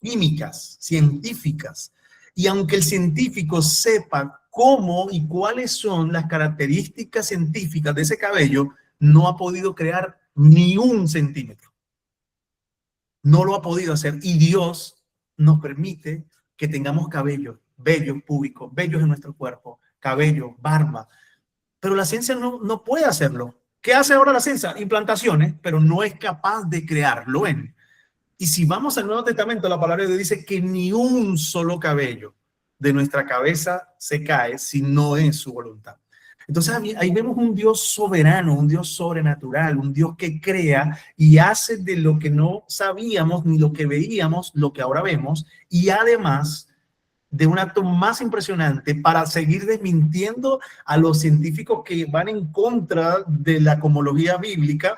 químicas, científicas. Y aunque el científico sepa cómo y cuáles son las características científicas de ese cabello, no ha podido crear ni un centímetro. No lo ha podido hacer y Dios nos permite que tengamos cabello, vellos púbicos, vellos en nuestro cuerpo, cabello, barba. Pero la ciencia no puede hacerlo. ¿Qué hace ahora la ciencia? Implantaciones, pero no es capaz de crearlo. ¿Ven? Y si vamos al Nuevo Testamento, la palabra de Dios dice que ni un solo cabello de nuestra cabeza se cae si no es su voluntad. Entonces ahí vemos un Dios soberano, un Dios sobrenatural, un Dios que crea y hace de lo que no sabíamos ni lo que veíamos, lo que ahora vemos, y además de un acto más impresionante para seguir desmintiendo a los científicos que van en contra de la cosmología bíblica.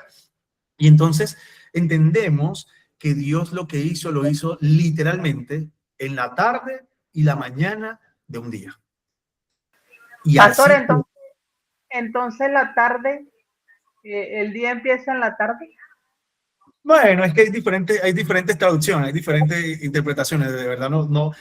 Y entonces entendemos que Dios lo que hizo, lo hizo literalmente en la tarde y la mañana de un día. Y Pastor, así, entonces la tarde, el día empieza en la tarde. bueno, es que hay diferentes traducciones, hay diferentes interpretaciones, de verdad.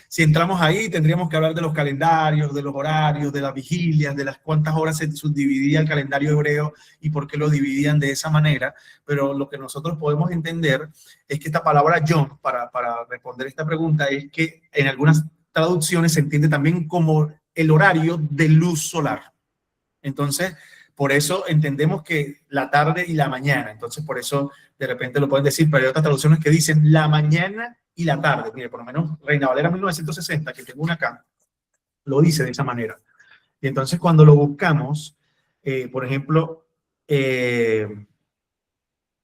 Si entramos ahí, tendríamos que hablar de los calendarios, de los horarios, de las vigilias, de las cuántas horas se subdividía el calendario hebreo y por qué lo dividían de esa manera. Pero lo que nosotros podemos entender es que esta palabra Yom, para responder esta pregunta, es que en algunas traducciones se entiende también como el horario de luz solar. Entonces, por eso entendemos que la tarde y la mañana. Entonces, por eso de repente lo pueden decir, pero hay otras traducciones que dicen la mañana y la tarde. Mire, por lo menos Reina Valera 1960, que tengo una acá, lo dice de esa manera. Y entonces, cuando lo buscamos, por ejemplo, en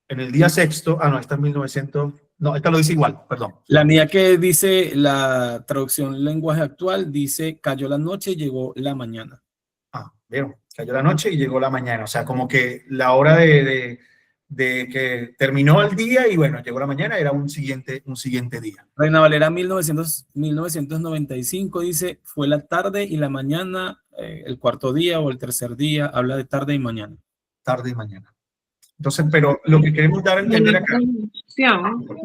el día sexto, no, esta es 1900, No, esta lo dice igual, perdón. La mía que dice la traducción lenguaje actual, dice cayó la noche y llegó la mañana. Ah, vieron, cayó la noche y llegó la mañana. O sea, como que la hora de que terminó el día y bueno, llegó la mañana, era un siguiente día. Reina Valera 1995 dice, fue la tarde y la mañana, el cuarto día o el tercer día, habla de tarde y mañana. Tarde y mañana. Entonces, pero lo que queremos dar a entender acá.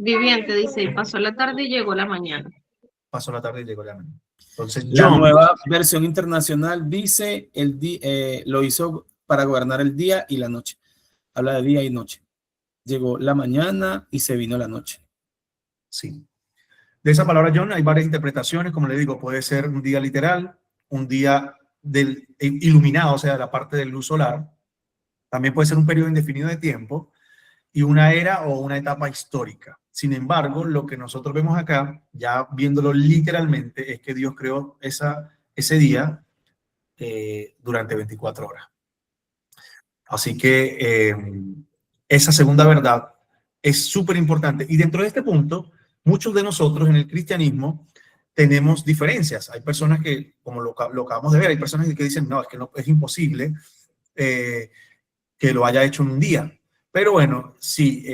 Viviente dice, y pasó la tarde y llegó la mañana. Pasó la tarde y llegó la mañana. Entonces, La nueva versión internacional dice, lo hizo para gobernar el día y la noche. Habla de día y noche. Llegó la mañana y se vino la noche. Sí. De esa palabra, John, hay varias interpretaciones. Como le digo, puede ser un día literal, un día iluminado, o sea, la parte de luz solar. También puede ser un periodo indefinido de tiempo y una era o una etapa histórica. Sin embargo, lo que nosotros vemos acá, ya viéndolo literalmente, es que Dios creó ese día durante 24 horas. Así que esa segunda verdad es súper importante. Y dentro de este punto, muchos de nosotros en el cristianismo tenemos diferencias. Hay personas que, como lo acabamos de ver, hay personas que dicen, no, es que no, es imposible que lo haya hecho en un día. Pero bueno, sí,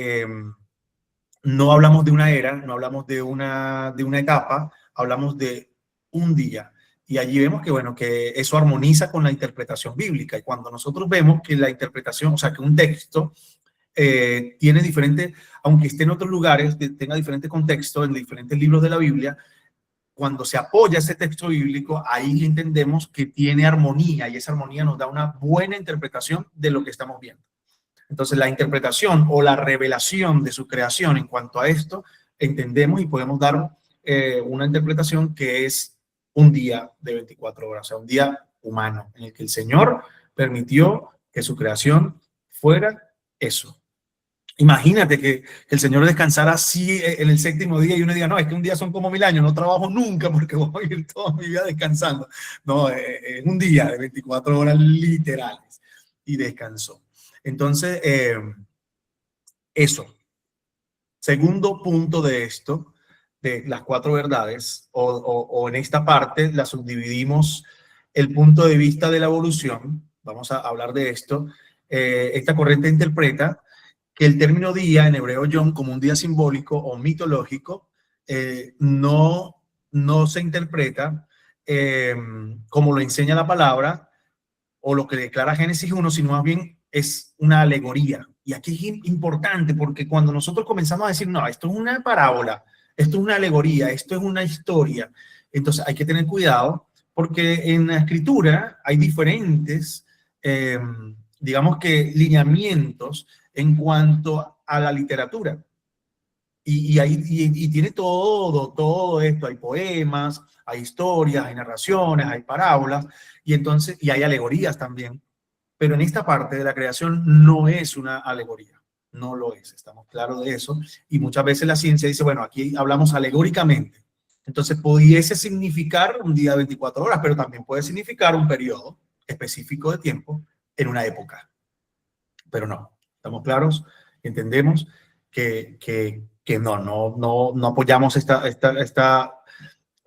no hablamos de una era, no hablamos de una etapa, hablamos de un día. Y allí vemos que, bueno, que eso armoniza con la interpretación bíblica. Y cuando nosotros vemos que la interpretación, o sea, que un texto tiene diferente, aunque esté en otros lugares, tenga diferente contexto en diferentes libros de la Biblia, cuando se apoya ese texto bíblico, ahí entendemos que tiene armonía y esa armonía nos da una buena interpretación de lo que estamos viendo. Entonces, la interpretación o la revelación de su creación en cuanto a esto, entendemos y podemos dar una interpretación que es un día de 24 horas, o sea, un día humano, en el que el Señor permitió que su creación fuera eso. Imagínate que el Señor descansara así en el séptimo día y uno diga, no, es que un día son como 1000 años, no trabajo nunca porque voy a ir toda mi vida descansando. No, es un día de 24 horas literales y descansó. Entonces, eso. Segundo punto de esto, de las 4 verdades, o en esta parte la subdividimos el punto de vista de la evolución. Vamos a hablar de esto. Esta corriente interpreta que el término día en hebreo, John, como un día simbólico o mitológico, no se interpreta como lo enseña la palabra o lo que declara Génesis 1, sino más bien es una alegoría. Y aquí es importante porque cuando nosotros comenzamos a decir, no, esto es una parábola, esto es una alegoría, esto es una historia, entonces hay que tener cuidado porque en la escritura hay diferentes, digamos que, lineamientos en cuanto a la literatura. Y tiene todo esto, hay poemas, hay historias, hay narraciones, hay parábolas, y entonces, y hay alegorías también. Pero en esta parte de la creación no es una alegoría, no lo es, estamos claros de eso. Y muchas veces la ciencia dice, bueno, aquí hablamos alegóricamente. Entonces pudiese significar un día de 24 horas, pero también puede significar un periodo específico de tiempo en una época. Pero no, estamos claros, entendemos que no apoyamos esta,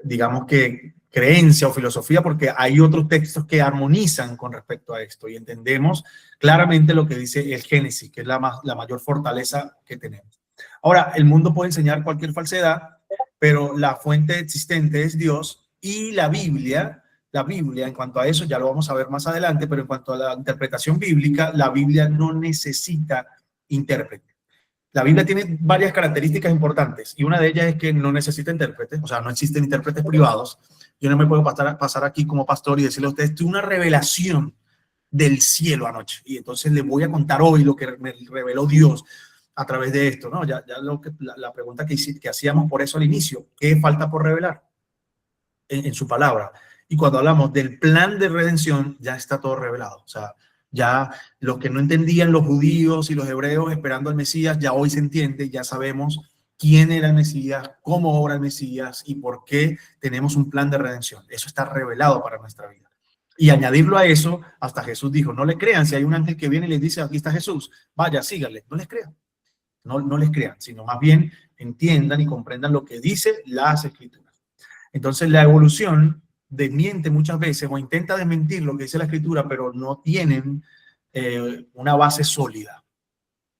digamos que, creencia o filosofía, porque hay otros textos que armonizan con respecto a esto y entendemos claramente lo que dice el Génesis, que es la mayor fortaleza que tenemos. Ahora, el mundo puede enseñar cualquier falsedad, pero la fuente existente es Dios y la Biblia, en cuanto a eso, ya lo vamos a ver más adelante, pero en cuanto a la interpretación bíblica, la Biblia no necesita intérprete. La Biblia tiene varias características importantes y una de ellas es que no necesita intérpretes, o sea, no existen intérpretes privados. Yo no me puedo pasar aquí como pastor y decirle a ustedes, tuve una revelación del cielo anoche y entonces les voy a contar hoy lo que me reveló Dios a través de esto, ¿no? Ya la pregunta que hacíamos por eso al inicio, ¿qué falta por revelar en su palabra? Y cuando hablamos del plan de redención, ya está todo revelado. O sea, ya lo que no entendían los judíos y los hebreos esperando al Mesías, ya hoy se entiende, ya sabemos quién era el Mesías, cómo obra el Mesías y por qué tenemos un plan de redención. Eso está revelado para nuestra vida. Y añadirlo a eso, hasta Jesús dijo, no le crean, si hay un ángel que viene y les dice, aquí está Jesús, vaya, síganle, no les crean. No les crean, sino más bien entiendan y comprendan lo que dice las Escrituras. Entonces la evolución desmiente muchas veces o intenta desmentir lo que dice la Escritura, pero no tienen una base sólida.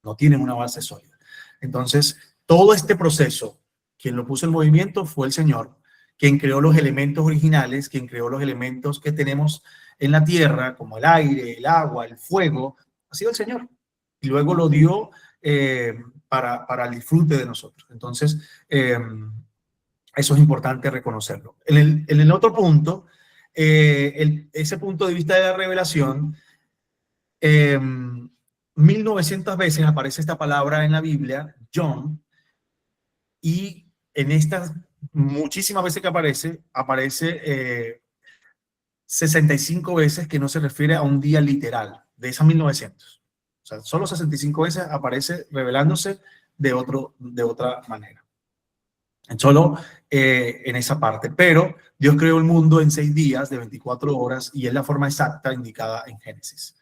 No tienen una base sólida. Entonces, todo este proceso, quien lo puso en movimiento fue el Señor, quien creó los elementos originales, quien creó los elementos que tenemos en la tierra, como el aire, el agua, el fuego, ha sido el Señor. Y luego lo dio para el disfrute de nosotros. Entonces, eso es importante reconocerlo. En el otro punto, ese punto de vista de la revelación, 1900 veces aparece esta palabra en la Biblia, John, y en estas muchísimas veces que aparece 65 veces que no se refiere a un día literal, de esas 1900. O sea, solo 65 veces aparece revelándose de otra manera. Solo en esa parte. Pero Dios creó el mundo en 6 días de 24 horas y es la forma exacta indicada en Génesis.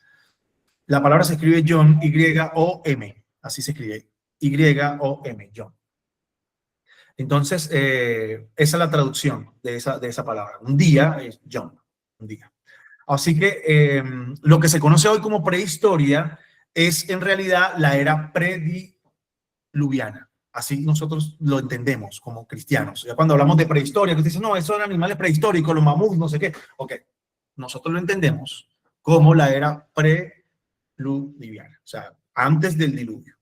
La palabra se escribe John, Y-O-M. Así se escribe, Y-O-M, John. Entonces, esa es la traducción de esa palabra. Un día es John, un día. Así que lo que se conoce hoy como prehistoria es en realidad la era prediluviana. Así nosotros lo entendemos como cristianos. Ya cuando hablamos de prehistoria, que dicen, no, esos son animales prehistóricos, los mamuts, no sé qué. Ok, nosotros lo entendemos como la era prediluviana, o sea, antes del diluvio.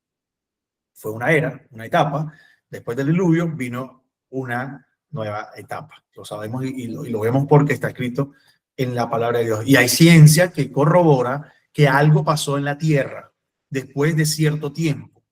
Fue una era, una etapa. Después del diluvio vino una nueva etapa. Lo sabemos y lo vemos porque está escrito en la palabra de Dios. Y hay ciencia que corrobora que algo pasó en la tierra después de cierto tiempo.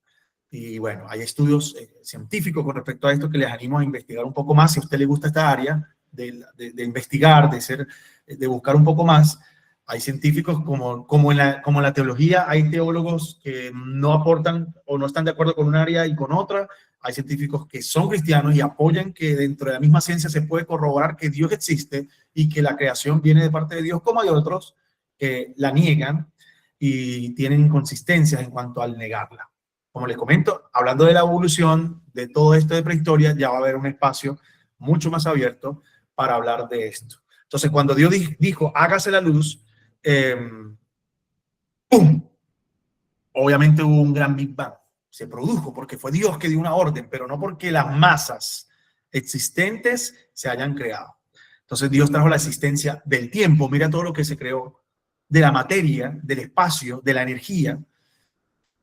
Y bueno, hay estudios científicos con respecto a esto que les animo a investigar un poco más. Si a usted le gusta esta área de investigar, de buscar un poco más, hay científicos como en la teología, hay teólogos que no aportan o no están de acuerdo con un área y con otra. Hay científicos que son cristianos y apoyan que dentro de la misma ciencia se puede corroborar que Dios existe y que la creación viene de parte de Dios, como hay otros que la niegan y tienen inconsistencias en cuanto al negarla. Como les comento, hablando de la evolución, de todo esto de prehistoria, ya va a haber un espacio mucho más abierto para hablar de esto. Entonces, cuando Dios dijo, hágase la luz, ¡pum! Obviamente hubo un gran Big Bang. Se produjo porque fue Dios que dio una orden, pero no porque las masas existentes se hayan creado. Entonces Dios trajo la existencia del tiempo. Mira todo lo que se creó, de la materia, del espacio, de la energía.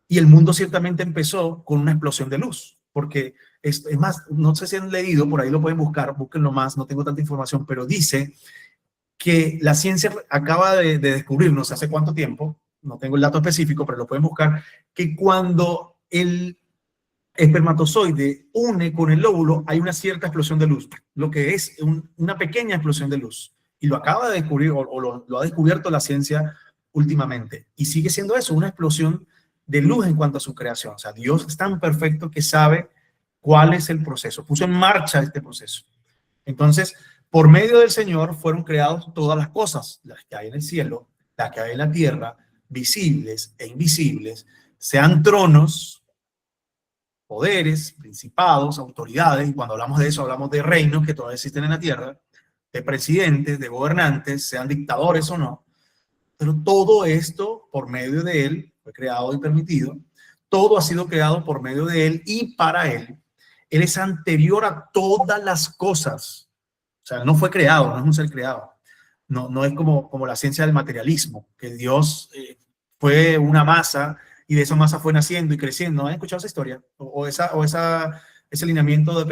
Y el mundo ciertamente empezó con una explosión de luz. Porque es más, no sé si han leído, por ahí lo pueden buscar, búsquenlo más, no tengo tanta información, pero dice que la ciencia acaba de descubrir, no sé hace cuánto tiempo, no tengo el dato específico, pero lo pueden buscar, que cuando el espermatozoide une con el óvulo, hay una cierta explosión de luz, lo que es una pequeña explosión de luz. Y lo acaba de descubrir, o lo ha descubierto la ciencia últimamente. Y sigue siendo eso, una explosión de luz en cuanto a su creación. O sea, Dios es tan perfecto que sabe cuál es el proceso. Puso en marcha este proceso. Entonces, por medio del Señor fueron creadas todas las cosas, las que hay en el cielo, las que hay en la tierra, visibles e invisibles, sean tronos, poderes, principados, autoridades, y cuando hablamos de eso hablamos de reinos que todavía existen en la tierra, de presidentes, de gobernantes, sean dictadores o no, pero todo esto por medio de Él fue creado y permitido, todo ha sido creado por medio de Él y para Él. Él es anterior a todas las cosas, o sea, no fue creado, no es un ser creado, no es como la ciencia del materialismo, que Dios fue una masa y de esa masa fue naciendo y creciendo. ¿Han escuchado esa historia? Ese lineamiento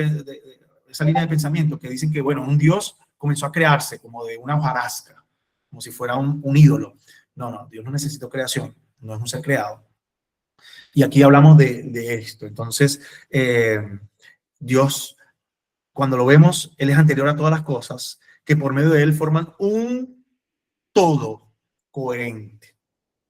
esa línea de pensamiento que dicen que, bueno, un Dios comenzó a crearse como de una hojarasca, como si fuera un ídolo. No, Dios no necesitó creación, no es un ser creado. Y aquí hablamos de esto. Entonces, Dios, cuando lo vemos, Él es anterior a todas las cosas, que por medio de Él forman un todo coherente.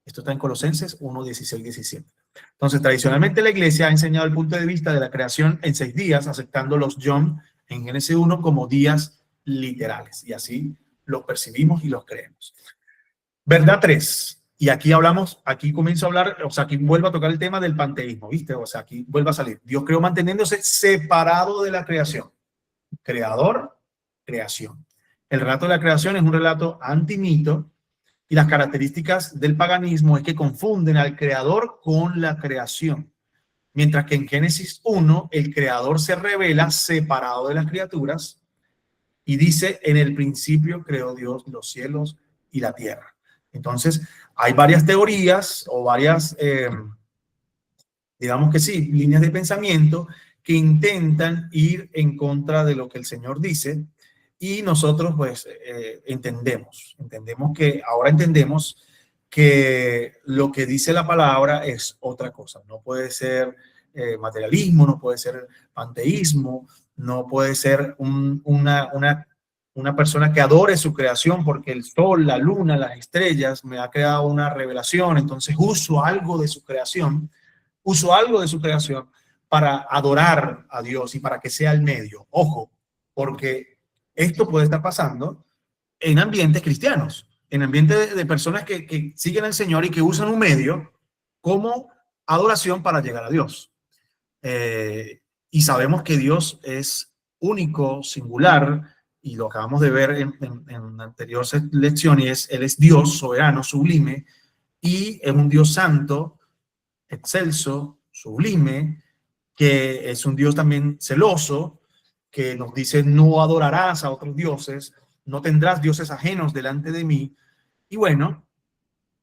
Esto está en Colosenses 1, 16, 17. Entonces, tradicionalmente la iglesia ha enseñado el punto de vista de la creación en 6 días, aceptando los John en Génesis 1 como días literales. Y así los percibimos y los creemos. Verdad 3. Y aquí hablamos, aquí comienzo a hablar, o sea, aquí vuelvo a tocar el tema del panteísmo, ¿viste? O sea, aquí vuelve a salir. Dios creó manteniéndose separado de la creación. Creador, creación. El relato de la creación es un relato antimito y las características del paganismo es que confunden al creador con la creación. Mientras que en Génesis 1, el creador se revela separado de las criaturas y dice, en el principio creó Dios los cielos y la tierra. Entonces, hay varias teorías o varias, digamos que sí, líneas de pensamiento que intentan ir en contra de lo que el Señor dice y nosotros pues entendemos que lo que dice la palabra es otra cosa. No puede ser materialismo, no puede ser panteísmo, no puede ser una persona que adore su creación porque el sol, la luna, las estrellas me ha creado una revelación, entonces uso algo de su creación para adorar a Dios y para que sea el medio. Ojo, porque esto puede estar pasando en ambientes cristianos, en ambientes de personas que siguen al Señor y que usan un medio como adoración para llegar a Dios. Y sabemos que Dios es único, singular, y lo acabamos de ver en la anterior lección, y Él es Dios soberano, sublime, y es un Dios santo, excelso, sublime, que es un Dios también celoso, que nos dice no adorarás a otros dioses, no tendrás dioses ajenos delante de mí. Y bueno,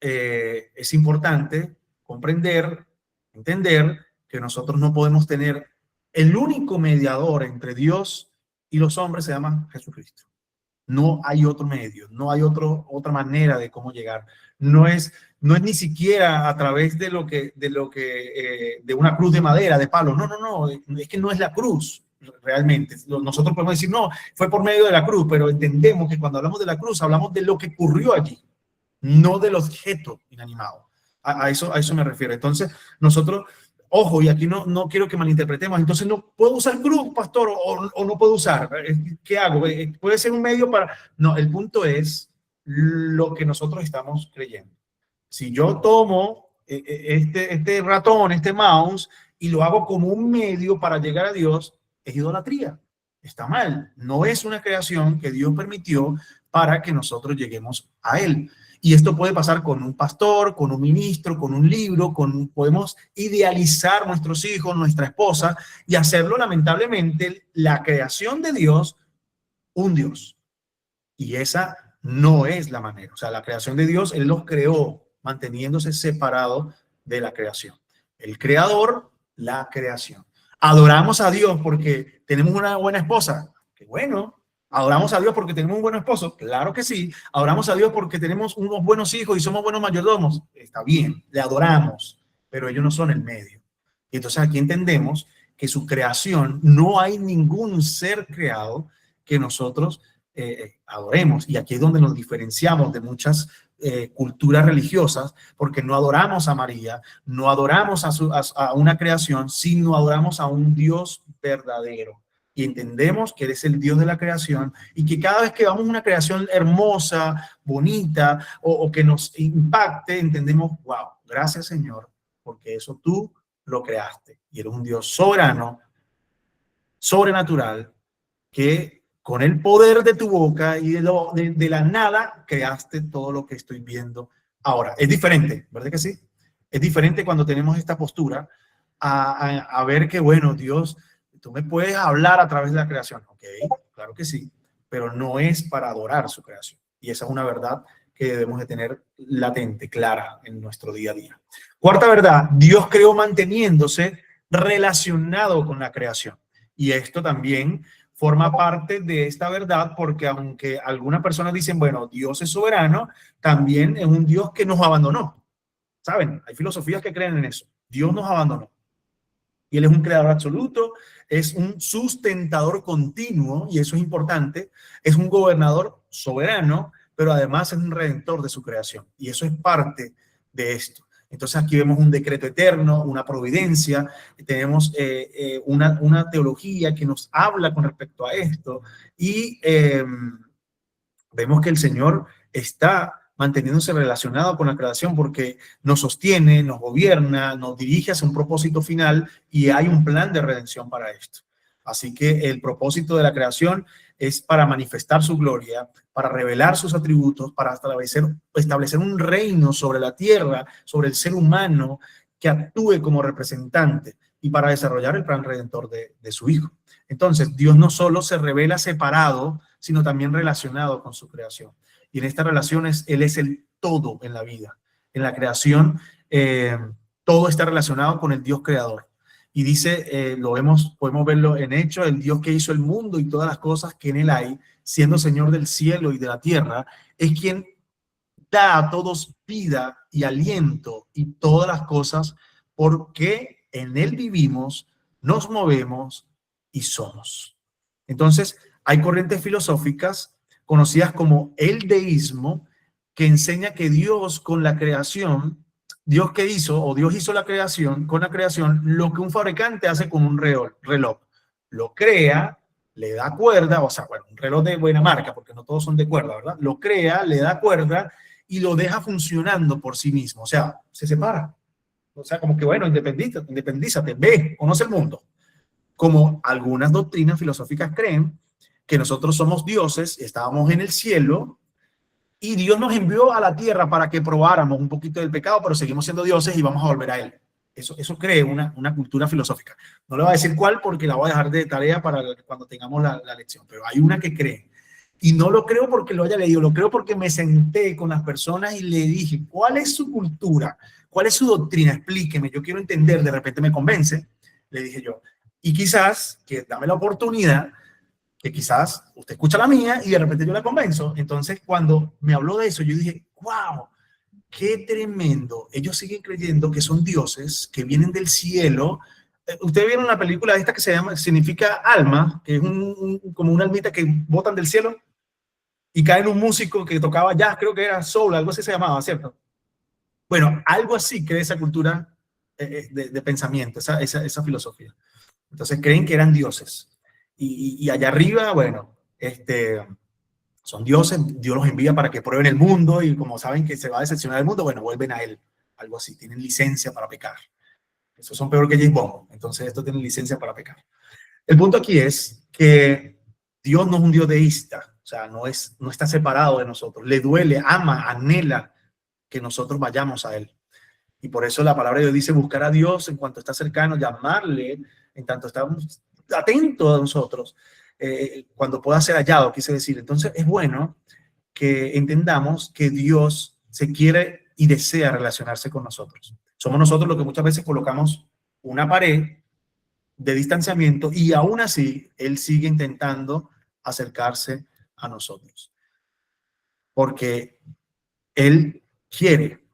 es importante comprender, entender que nosotros no podemos tener el único mediador entre Dios y los hombres, se llama Jesucristo. No hay otro medio, no hay otra manera de cómo llegar. No es ni siquiera a través de una cruz de madera, de palo. No, es que no es la cruz realmente. Nosotros podemos decir, no, fue por medio de la cruz, pero entendemos que cuando hablamos de la cruz, hablamos de lo que ocurrió allí, no del objeto inanimado. A eso me refiero. Entonces, nosotros, ojo, y aquí no quiero que malinterpretemos, entonces no puedo usar cruz, pastor, o no puedo usar. ¿Qué hago? ¿Puede ser un medio para...? No, el punto es lo que nosotros estamos creyendo. Si yo tomo este ratón, este mouse, y lo hago como un medio para llegar a Dios, es idolatría. Está mal. No es una creación que Dios permitió para que nosotros lleguemos a Él. Y esto puede pasar con un pastor, con un ministro, con un libro, podemos idealizar nuestros hijos, nuestra esposa, y hacerlo, lamentablemente, la creación de Dios, un Dios. Y esa no es la manera. O sea, la creación de Dios, Él los creó manteniéndose separado de la creación. El creador, la creación. Adoramos a Dios porque tenemos una buena esposa. Qué bueno. ¿Adoramos a Dios porque tenemos un buen esposo? Claro que sí. ¿Adoramos a Dios porque tenemos unos buenos hijos y somos buenos mayordomos? Está bien, le adoramos, pero ellos no son el medio. Y entonces aquí entendemos que su creación, no hay ningún ser creado que nosotros adoremos. Y aquí es donde nos diferenciamos de muchas culturas religiosas, porque no adoramos a María, no adoramos a una creación, sino adoramos a un Dios verdadero. Y entendemos que Él es el Dios de la creación y que cada vez que vamos a una creación hermosa, bonita o que nos impacte, entendemos, wow, gracias Señor, porque eso tú lo creaste. Y eres un Dios soberano, sobrenatural, que con el poder de tu boca y de la nada creaste todo lo que estoy viendo ahora. Es diferente, ¿verdad que sí? Es diferente cuando tenemos esta postura a ver que, bueno, Dios... Tú me puedes hablar a través de la creación, ok, claro que sí, pero no es para adorar su creación. Y esa es una verdad que debemos de tener latente, clara en nuestro día a día. Cuarta verdad, Dios creó manteniéndose relacionado con la creación. Y esto también forma parte de esta verdad porque aunque algunas personas dicen, bueno, Dios es soberano, también es un Dios que nos abandonó. ¿Saben? Hay filosofías que creen en eso. Dios nos abandonó. Y Él es un creador absoluto, es un sustentador continuo, y eso es importante, es un gobernador soberano, pero además es un redentor de su creación. Y eso es parte de esto. Entonces aquí vemos un decreto eterno, una providencia, tenemos una teología que nos habla con respecto a esto, y vemos que el Señor está manteniéndose relacionado con la creación porque nos sostiene, nos gobierna, nos dirige hacia un propósito final y hay un plan de redención para esto. Así que el propósito de la creación es para manifestar su gloria, para revelar sus atributos, para establecer un reino sobre la tierra, sobre el ser humano que actúe como representante y para desarrollar el plan redentor de su Hijo. Entonces, Dios no solo se revela separado, sino también relacionado con su creación. Y en estas relaciones, Él es el todo en la vida. En la creación, todo está relacionado con el Dios creador. Y dice, podemos verlo en Hechos, el Dios que hizo el mundo y todas las cosas que en Él hay, siendo Señor del cielo y de la tierra, es quien da a todos vida y aliento y todas las cosas, porque en Él vivimos, nos movemos y somos. Entonces, hay corrientes filosóficas conocidas como el deísmo, que enseña que Dios con la creación, Dios hizo la creación, con la creación, lo que un fabricante hace con un reloj. Lo crea, le da cuerda, o sea, bueno, un reloj de buena marca, porque no todos son de cuerda, ¿verdad? Lo crea, le da cuerda y lo deja funcionando por sí mismo. O sea, se separa. O sea, como que, bueno, independízate, ve, conoce el mundo. Como algunas doctrinas filosóficas creen que nosotros somos dioses, estábamos en el cielo y Dios nos envió a la tierra para que probáramos un poquito del pecado, pero seguimos siendo dioses y vamos a volver a Él. Eso cree una cultura filosófica. No le voy a decir cuál porque la voy a dejar de tarea para cuando tengamos la lección, pero hay una que cree. Y no lo creo porque lo haya leído, lo creo porque me senté con las personas y le dije, ¿cuál es su cultura? ¿Cuál es su doctrina? Explíqueme, yo quiero entender, de repente me convence, le dije yo. Y quizás, que dame la oportunidad, que quizás usted escucha la mía y de repente yo la convenzo. Entonces, cuando me habló de eso, yo dije, wow, qué tremendo. Ellos siguen creyendo que son dioses, que vienen del cielo. Ustedes vieron una película esta que significa alma, que es como una almita que botan del cielo y cae en un músico que tocaba jazz, creo que era soul, algo así se llamaba, ¿cierto? Bueno, algo así cree esa cultura de pensamiento, esa filosofía. Entonces creen que eran dioses. Y allá arriba, bueno, son dioses, Dios los envía para que prueben el mundo y como saben que se va a decepcionar el mundo, bueno, vuelven a Él. Algo así, tienen licencia para pecar. Esos son peor que James Bond, entonces estos tienen licencia para pecar. El punto aquí es que Dios no es un Dios deísta, o sea, no está separado de nosotros. Le duele, ama, anhela que nosotros vayamos a Él. Y por eso la palabra de Dios dice buscar a Dios en cuanto está cercano, llamarle en tanto estamos atentos a nosotros, cuando pueda ser hallado, quise decir. Entonces es bueno que entendamos que Dios se quiere y desea relacionarse con nosotros. Somos nosotros los que muchas veces colocamos una pared de distanciamiento y aún así Él sigue intentando acercarse a nosotros. Porque Él quiere,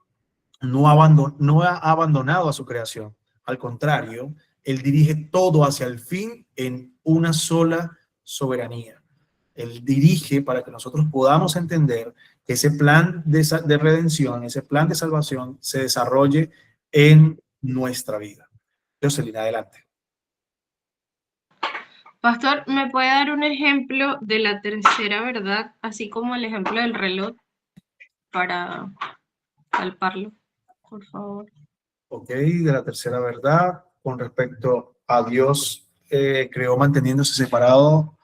no ha abandonado a su creación. Al contrario, Él dirige todo hacia el fin en una sola soberanía. Él dirige para que nosotros podamos entender que ese plan de redención, ese plan de salvación se desarrolle en nuestra vida. Jocelyn, adelante. Pastor, ¿me puede dar un ejemplo de la tercera verdad, así como el ejemplo del reloj, para palparlo, por favor? Ok, de la tercera verdad, con respecto a Dios creó manteniéndose separado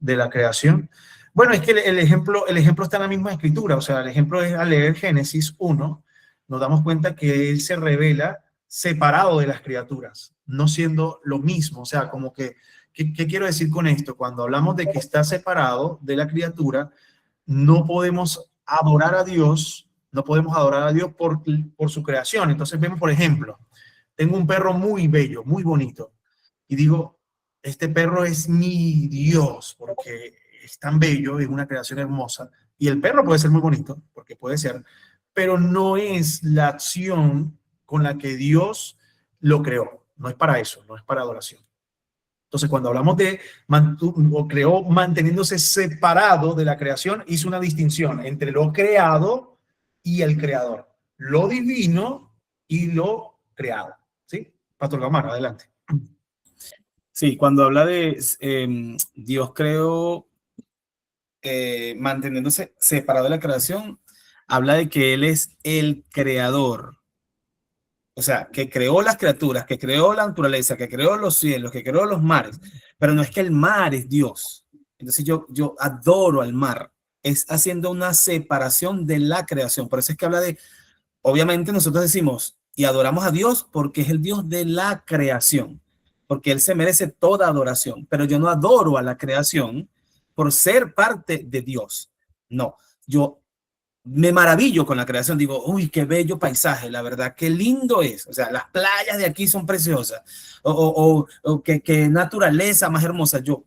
de la creación. Bueno, es que el ejemplo está en la misma escritura, o sea, el ejemplo es al leer Génesis 1, nos damos cuenta que Él se revela separado de las criaturas, no siendo lo mismo, o sea, como que, ¿qué quiero decir con esto? Cuando hablamos de que está separado de la criatura, no podemos adorar a Dios por su creación. Entonces vemos, por ejemplo, tengo un perro muy bello, muy bonito, y digo, este perro es mi Dios, porque es tan bello, es una creación hermosa, y el perro puede ser muy bonito, porque puede ser, pero no es la acción con la que Dios lo creó, no es para eso, no es para adoración. Entonces, cuando hablamos de creó manteniéndose separado de la creación, hizo una distinción entre lo creado y el creador, lo divino y lo creado. ¿Sí? Pastor Gamar, adelante. Sí, cuando habla de Dios creó manteniéndose separado de la creación, habla de que Él es el creador. O sea, que creó las criaturas, que creó la naturaleza, que creó los cielos, que creó los mares. Pero no es que el mar es Dios. Entonces yo adoro al mar. Es haciendo una separación de la creación. Por eso es que habla de, obviamente nosotros decimos, y adoramos a Dios porque es el Dios de la creación. Porque Él se merece toda adoración. Pero yo no adoro a la creación por ser parte de Dios. No, yo me maravillo con la creación, digo, uy, qué bello paisaje, la verdad, qué lindo es, o sea, las playas de aquí son preciosas, o qué naturaleza más hermosa, yo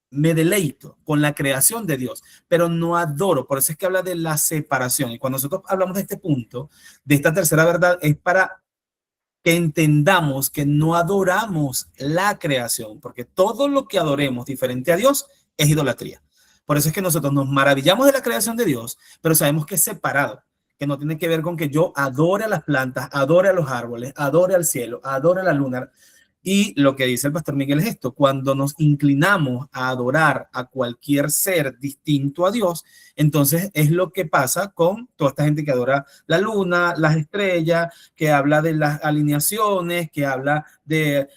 me deleito con la creación de Dios, pero no adoro, por eso es que habla de la separación, y cuando nosotros hablamos de este punto, de esta tercera verdad, es para que entendamos que no adoramos la creación, porque todo lo que adoremos diferente a Dios es idolatría. Por eso es que nosotros nos maravillamos de la creación de Dios, pero sabemos que es separado, que no tiene que ver con que yo adore a las plantas, adore a los árboles, adore al cielo, adore a la luna. Y lo que dice el pastor Miguel es esto: cuando nos inclinamos a adorar a cualquier ser distinto a Dios, entonces es lo que pasa con toda esta gente que adora la luna, las estrellas, que habla de las alineaciones, que habla de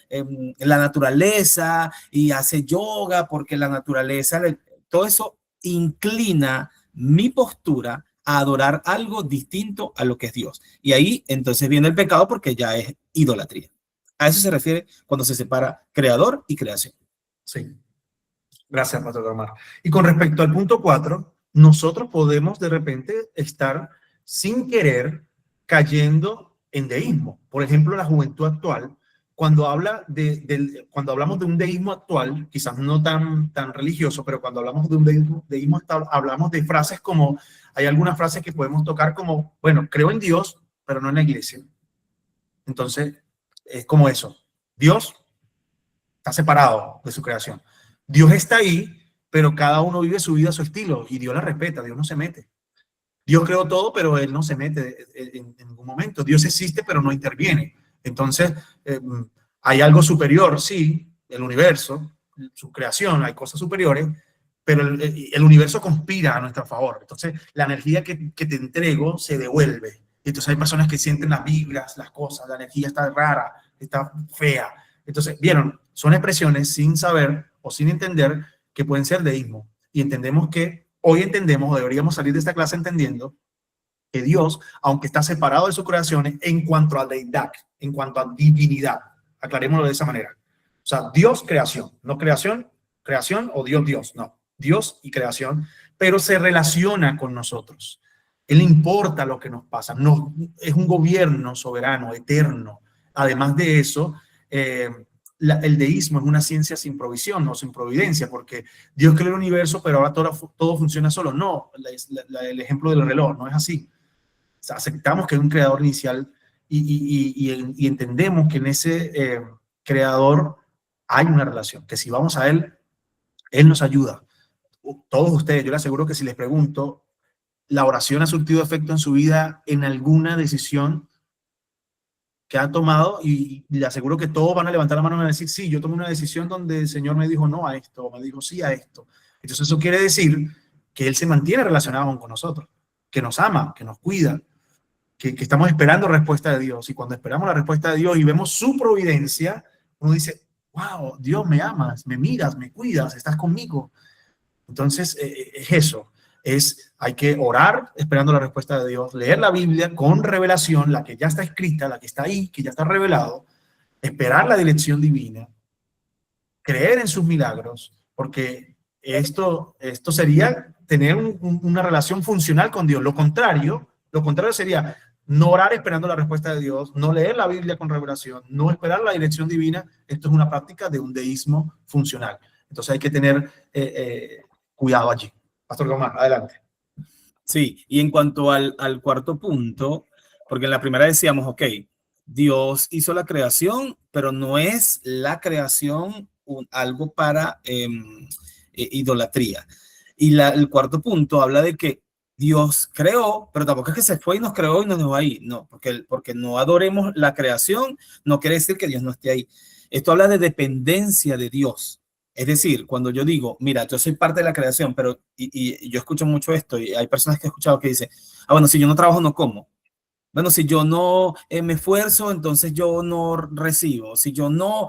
la naturaleza y hace yoga porque la naturaleza, todo eso inclina mi postura a adorar algo distinto a lo que es Dios. Y ahí entonces viene el pecado porque ya es idolatría. A eso se refiere cuando se separa creador y creación. Sí. Gracias, Pastor Omar. Y con respecto al punto 4, nosotros podemos de repente estar sin querer cayendo en deísmo. Por ejemplo, la juventud actual, cuando hablamos de un deísmo actual, quizás no tan religioso, pero cuando hablamos de un deísmo actual, hablamos de frases como, hay algunas frases que podemos tocar como, bueno, creo en Dios, pero no en la iglesia. Entonces, es como eso. Dios está separado de su creación. Dios está ahí, pero cada uno vive su vida a su estilo y Dios la respeta, Dios no se mete. Dios creó todo, pero Él no se mete en ningún momento. Dios existe, pero no interviene. Entonces, hay algo superior, sí, el universo, su creación, hay cosas superiores, pero el universo conspira a nuestro favor. Entonces, la energía que te entrego se devuelve. Entonces, hay personas que sienten las vibras, las cosas, la energía está rara, está fea. Entonces, vieron, son expresiones sin saber o sin entender que pueden ser deísmo. Y entendemos que, hoy entendemos, o deberíamos salir de esta clase entendiendo que Dios, aunque está separado de sus creaciones, en cuanto a deidad, en cuanto a divinidad, aclarémoslo de esa manera. O sea, Dios, creación, no creación o Dios, no. Dios y creación, pero se relaciona con nosotros. Él importa lo que nos pasa. No, es un gobierno soberano, eterno. Además de eso, el deísmo es una ciencia sin provisión, no sin providencia, porque Dios creó el universo, pero ahora todo funciona solo. No, el ejemplo del reloj no es así. O sea, aceptamos que hay un creador inicial y entendemos que en ese creador hay una relación, que si vamos a Él, Él nos ayuda. Todos ustedes, yo les aseguro que si les pregunto, ¿la oración ha surtido efecto en su vida en alguna decisión que ha tomado? Y le aseguro que todos van a levantar la mano y van a decir, sí, yo tomé una decisión donde el Señor me dijo no a esto, o me dijo sí a esto. Entonces eso quiere decir que Él se mantiene relacionado con nosotros, que nos ama, que nos cuida, que estamos esperando respuesta de Dios. Y cuando esperamos la respuesta de Dios y vemos su providencia, uno dice, wow, Dios, me amas, me miras, me cuidas, estás conmigo. Entonces es eso. Hay que orar esperando la respuesta de Dios, leer la Biblia con revelación, la que ya está escrita, la que está ahí, que ya está revelado, esperar la dirección divina, creer en sus milagros, porque esto sería tener una relación funcional con Dios. Lo contrario sería no orar esperando la respuesta de Dios, no leer la Biblia con revelación, no esperar la dirección divina. Esto es una práctica de un deísmo funcional. Entonces hay que tener cuidado allí. Pastor Gómez, adelante. Sí, y en cuanto al cuarto punto, porque en la primera decíamos, ok, Dios hizo la creación, pero no es la creación algo para idolatría. Y el cuarto punto habla de que Dios creó, pero tampoco es que se fue y nos creó y nos dejó ahí. No, porque no adoremos la creación, no quiere decir que Dios no esté ahí. Esto habla de dependencia de Dios. Es decir, cuando yo digo, mira, yo soy parte de la creación, pero, y yo escucho mucho esto, y hay personas que he escuchado que dicen, ah, bueno, si yo no trabajo, no como. Bueno, si yo no me esfuerzo, entonces yo no recibo. Si yo no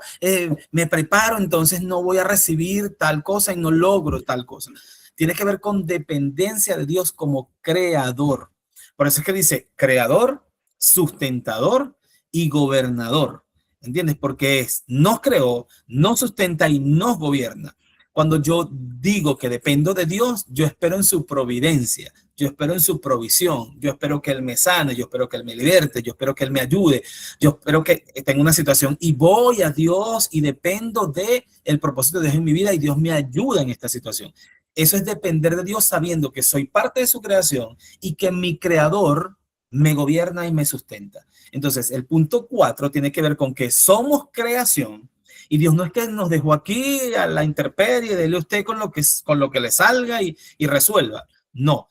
me preparo, entonces no voy a recibir tal cosa y no logro tal cosa. Tiene que ver con dependencia de Dios como creador. Por eso es que dice creador, sustentador y gobernador. ¿Entiendes? Porque nos creó, nos sustenta y nos gobierna. Cuando yo digo que dependo de Dios, yo espero en su providencia, yo espero en su provisión, yo espero que Él me sane, yo espero que Él me liberte, yo espero que Él me ayude, yo espero que tenga una situación y voy a Dios y dependo de el propósito de Dios en mi vida y Dios me ayuda en esta situación. Eso es depender de Dios sabiendo que soy parte de su creación y que mi creador me gobierna y me sustenta. Entonces, el punto 4 tiene que ver con que somos creación y Dios no es que nos dejó aquí a la intemperie, dele usted con lo que le salga y resuelva. No,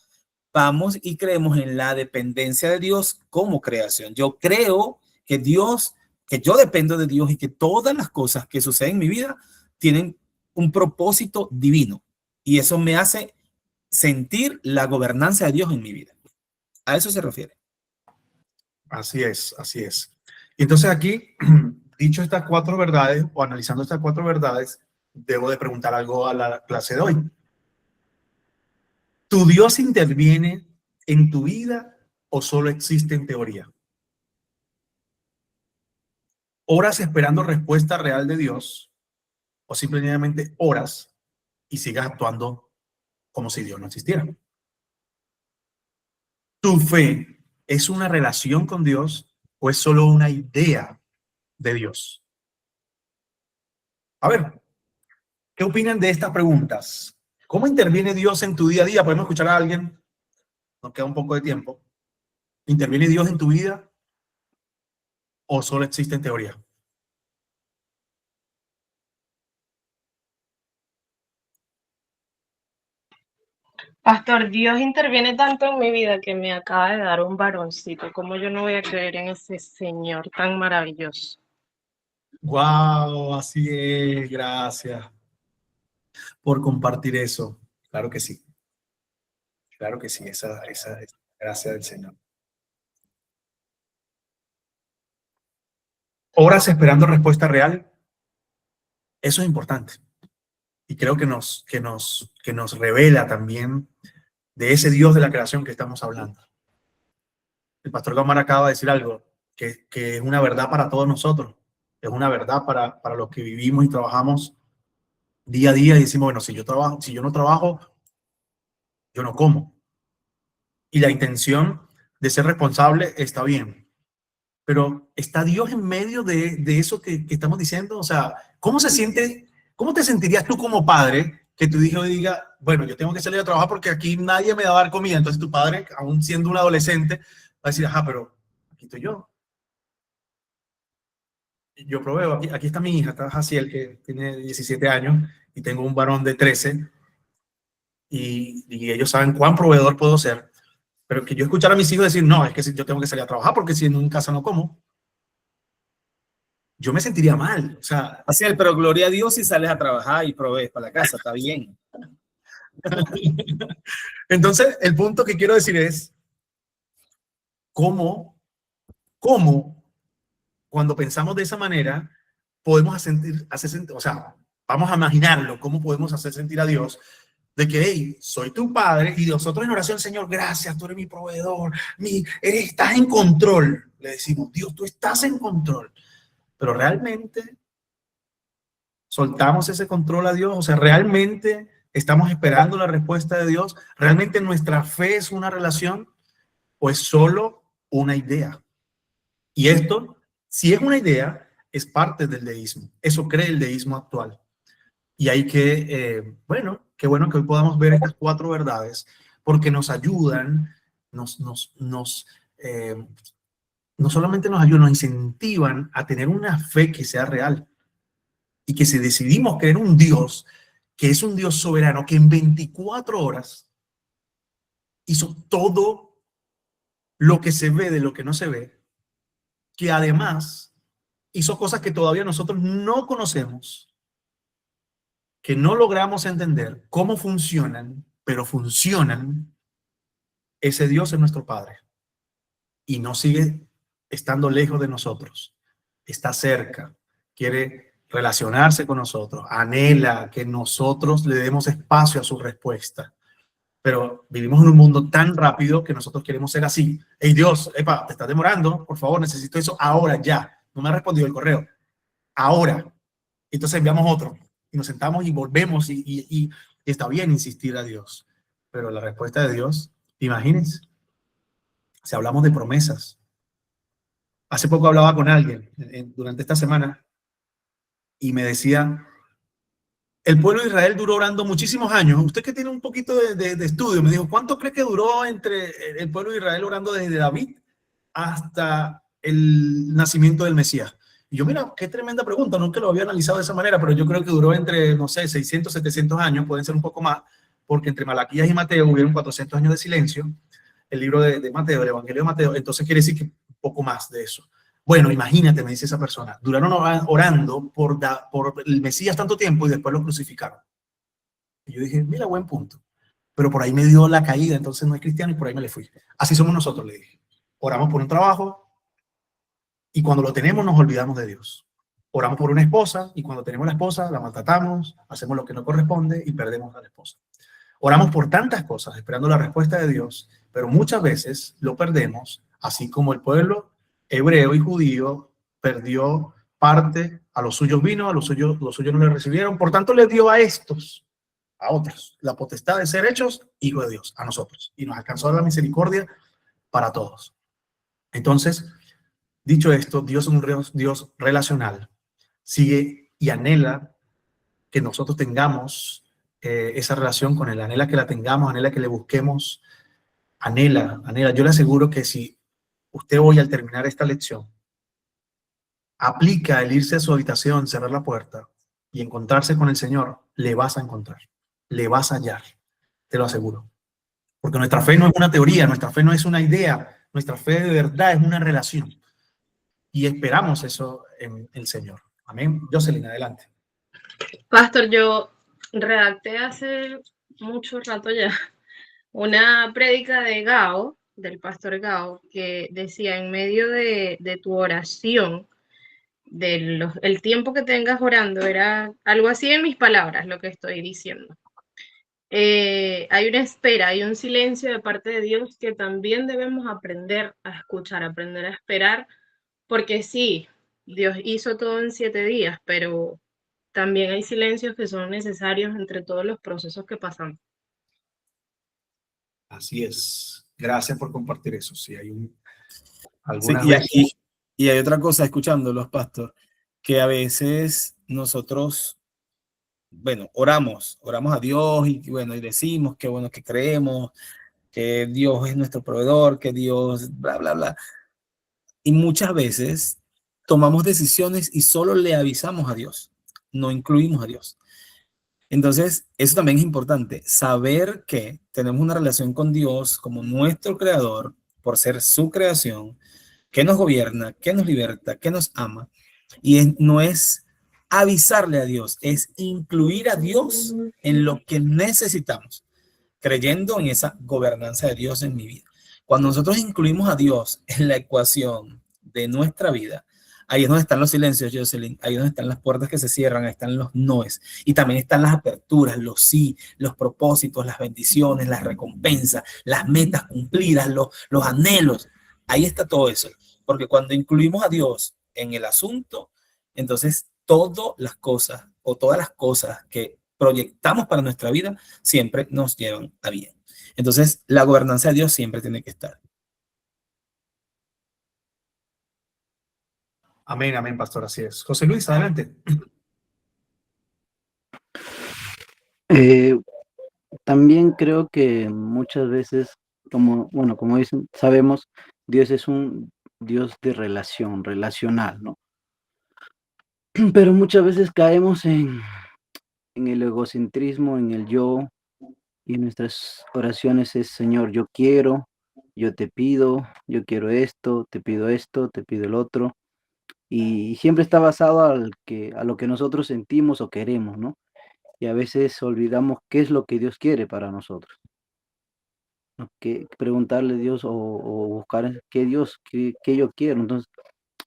vamos y creemos en la dependencia de Dios como creación. Yo creo que Dios, que yo dependo de Dios y que todas las cosas que suceden en mi vida tienen un propósito divino. Y eso me hace sentir la gobernanza de Dios en mi vida. A eso se refiere. Así es, así es. Y entonces aquí, dicho estas 4 verdades, o analizando estas 4 verdades, debo de preguntar algo a la clase de hoy. ¿Tu Dios interviene en tu vida o solo existe en teoría? ¿Oras esperando respuesta real de Dios o simplemente oras y sigas actuando como si Dios no existiera? ¿Tu fe es una relación con Dios o es solo una idea de Dios? A ver, ¿qué opinan de estas preguntas? ¿Cómo interviene Dios en tu día a día? Podemos escuchar a alguien. Nos queda un poco de tiempo. ¿Interviene Dios en tu vida o solo existe en teoría? Pastor, Dios interviene tanto en mi vida que me acaba de dar un varoncito. ¿Cómo yo no voy a creer en ese Señor tan maravilloso? Wow, así es. Gracias por compartir eso. Claro que sí. Claro que sí. Esa gracia del Señor. ¿Oras esperando respuesta real? Eso es importante. Y creo que nos revela también de ese Dios de la creación que estamos hablando. El pastor Gamar acaba de decir algo que es una verdad para todos nosotros. Es una verdad para los que vivimos y trabajamos día a día y decimos, bueno, si yo no trabajo, yo no como. Y la intención de ser responsable está bien. Pero ¿está Dios en medio de eso que estamos diciendo? O sea, ¿cómo te sentirías tú como padre que tu hijo diga, bueno, yo tengo que salir a trabajar porque aquí nadie me va a dar comida? Entonces tu padre, aún siendo un adolescente, va a decir, ajá, pero aquí estoy yo. Yo proveo, aquí está mi hija, está Jaciel, que tiene 17 años, y tengo un varón de 13, y ellos saben cuán proveedor puedo ser. Pero que yo escuchara a mis hijos decir, no, es que yo tengo que salir a trabajar porque si en casa no como, yo me sentiría mal. O sea, Así es, pero gloria a Dios si sales a trabajar y provees para la casa, está bien. Entonces, el punto que quiero decir es, ¿cómo cuando pensamos de esa manera, podemos hacer sentir, o sea, vamos a imaginarlo, cómo podemos hacer sentir a Dios de que, hey, soy tu padre y nosotros en oración, Señor, gracias, tú eres mi proveedor, estás en control. Le decimos, Dios, tú estás en control. Pero realmente soltamos ese control a Dios, o sea, realmente estamos esperando la respuesta de Dios, realmente nuestra fe es una relación o es solo una idea. Y esto, si es una idea, es parte del deísmo. Eso cree el deísmo actual. Y hay que, qué bueno que hoy podamos ver estas 4 verdades, porque nos ayudan, no solamente nos ayudan, nos incentivan a tener una fe que sea real. Y que si decidimos creer un Dios, que es un Dios soberano, que en 24 horas hizo todo lo que se ve de lo que no se ve, que además hizo cosas que todavía nosotros no conocemos, que no logramos entender cómo funcionan, pero funcionan, ese Dios es nuestro Padre y no sigue estando lejos de nosotros. Está cerca, quiere relacionarse con nosotros, anhela que nosotros le demos espacio a su respuesta. Pero vivimos en un mundo tan rápido que nosotros queremos ser así. Hey Dios, epa, te estás demorando, por favor, necesito eso ahora, ya. No me ha respondido el correo. Ahora. Entonces enviamos otro y nos sentamos y volvemos y está bien insistir a Dios. Pero la respuesta de Dios, imagínense, si hablamos de promesas. Hace poco hablaba con alguien durante esta semana y me decía, el pueblo de Israel duró orando muchísimos años. Usted que tiene un poquito de estudio, me dijo, ¿cuánto cree que duró entre el pueblo de Israel orando desde David hasta el nacimiento del Mesías? Y yo, mira, qué tremenda pregunta, nunca lo había analizado de esa manera, pero yo creo que duró entre, no sé, 600, 700 años, pueden ser un poco más, porque entre Malaquías y Mateo hubieron 400 años de silencio, el libro de Mateo, el Evangelio de Mateo, entonces quiere decir que un poco más de eso. Bueno, imagínate, me dice esa persona, duraron orando por el Mesías tanto tiempo y después lo crucificaron. Y yo dije, mira, buen punto. Pero por ahí me dio la caída, entonces no es cristiano y por ahí me le fui. Así somos nosotros, le dije. Oramos por un trabajo y cuando lo tenemos nos olvidamos de Dios. Oramos por una esposa y cuando tenemos la esposa la maltratamos, hacemos lo que no corresponde y perdemos a la esposa. Oramos por tantas cosas esperando la respuesta de Dios, pero muchas veces lo perdemos, así como el pueblo hebreo y judío perdió parte, a los suyos vino, a los suyos no le recibieron, por tanto le dio a estos, a otros, la potestad de ser hechos hijos de Dios, a nosotros, y nos alcanzó la misericordia para todos. Entonces, dicho esto, Dios es un Dios relacional, sigue y anhela que nosotros tengamos esa relación con Él, anhela que la tengamos, anhela que le busquemos, anhela. Yo le aseguro que si usted hoy al terminar esta lección aplica el irse a su habitación, cerrar la puerta y encontrarse con el Señor, le vas a encontrar, le vas a hallar, te lo aseguro. Porque nuestra fe no es una teoría, nuestra fe no es una idea, nuestra fe de verdad es una relación. Y esperamos eso en el Señor. Amén. Jocelyn, adelante. Pastor, yo redacté hace mucho rato ya una prédica de Gao, del pastor Gao, que decía, en medio de tu oración, el tiempo que tengas orando, era algo así en mis palabras lo que estoy diciendo. Hay una espera, hay un silencio de parte de Dios que también debemos aprender a escuchar, aprender a esperar, porque sí, Dios hizo todo en 7 días, pero también hay silencios que son necesarios entre todos los procesos que pasamos. Así es. Gracias por compartir eso. Si hay Sí, algunas y, veces. y hay otra cosa, escuchándolos, pastor, que a veces nosotros, bueno, oramos a Dios y bueno, y decimos que bueno, que creemos, que Dios es nuestro proveedor, que Dios, bla, bla, bla. Y muchas veces tomamos decisiones y solo le avisamos a Dios, no incluimos a Dios. Entonces, eso también es importante, saber que tenemos una relación con Dios como nuestro creador, por ser su creación, que nos gobierna, que nos liberta, que nos ama. Y no es avisarle a Dios, es incluir a Dios en lo que necesitamos, creyendo en esa gobernanza de Dios en mi vida. Cuando nosotros incluimos a Dios en la ecuación de nuestra vida, ahí es donde están los silencios, Jocelyn, ahí es donde están las puertas que se cierran, ahí están los noes, y también están las aperturas, los sí, los propósitos, las bendiciones, las recompensas, las metas cumplidas, los anhelos. Ahí está todo eso, porque cuando incluimos a Dios en el asunto, entonces todas las cosas que proyectamos para nuestra vida siempre nos llevan a bien. Entonces, la gobernanza de Dios siempre tiene que estar. Amén, amén, pastor, así es. José Luis, adelante. También creo que muchas veces, como dicen, sabemos, Dios es un Dios de relacional, ¿no? Pero muchas veces caemos en el egocentrismo, en el yo, y en nuestras oraciones es, Señor, yo quiero, yo te pido, yo quiero esto, te pido el otro, y siempre está basado a lo que nosotros sentimos o queremos, ¿no? y a veces olvidamos qué es lo que Dios quiere para nosotros, ¿no? Que preguntarle a Dios o buscar qué Dios, qué yo quiero. Entonces,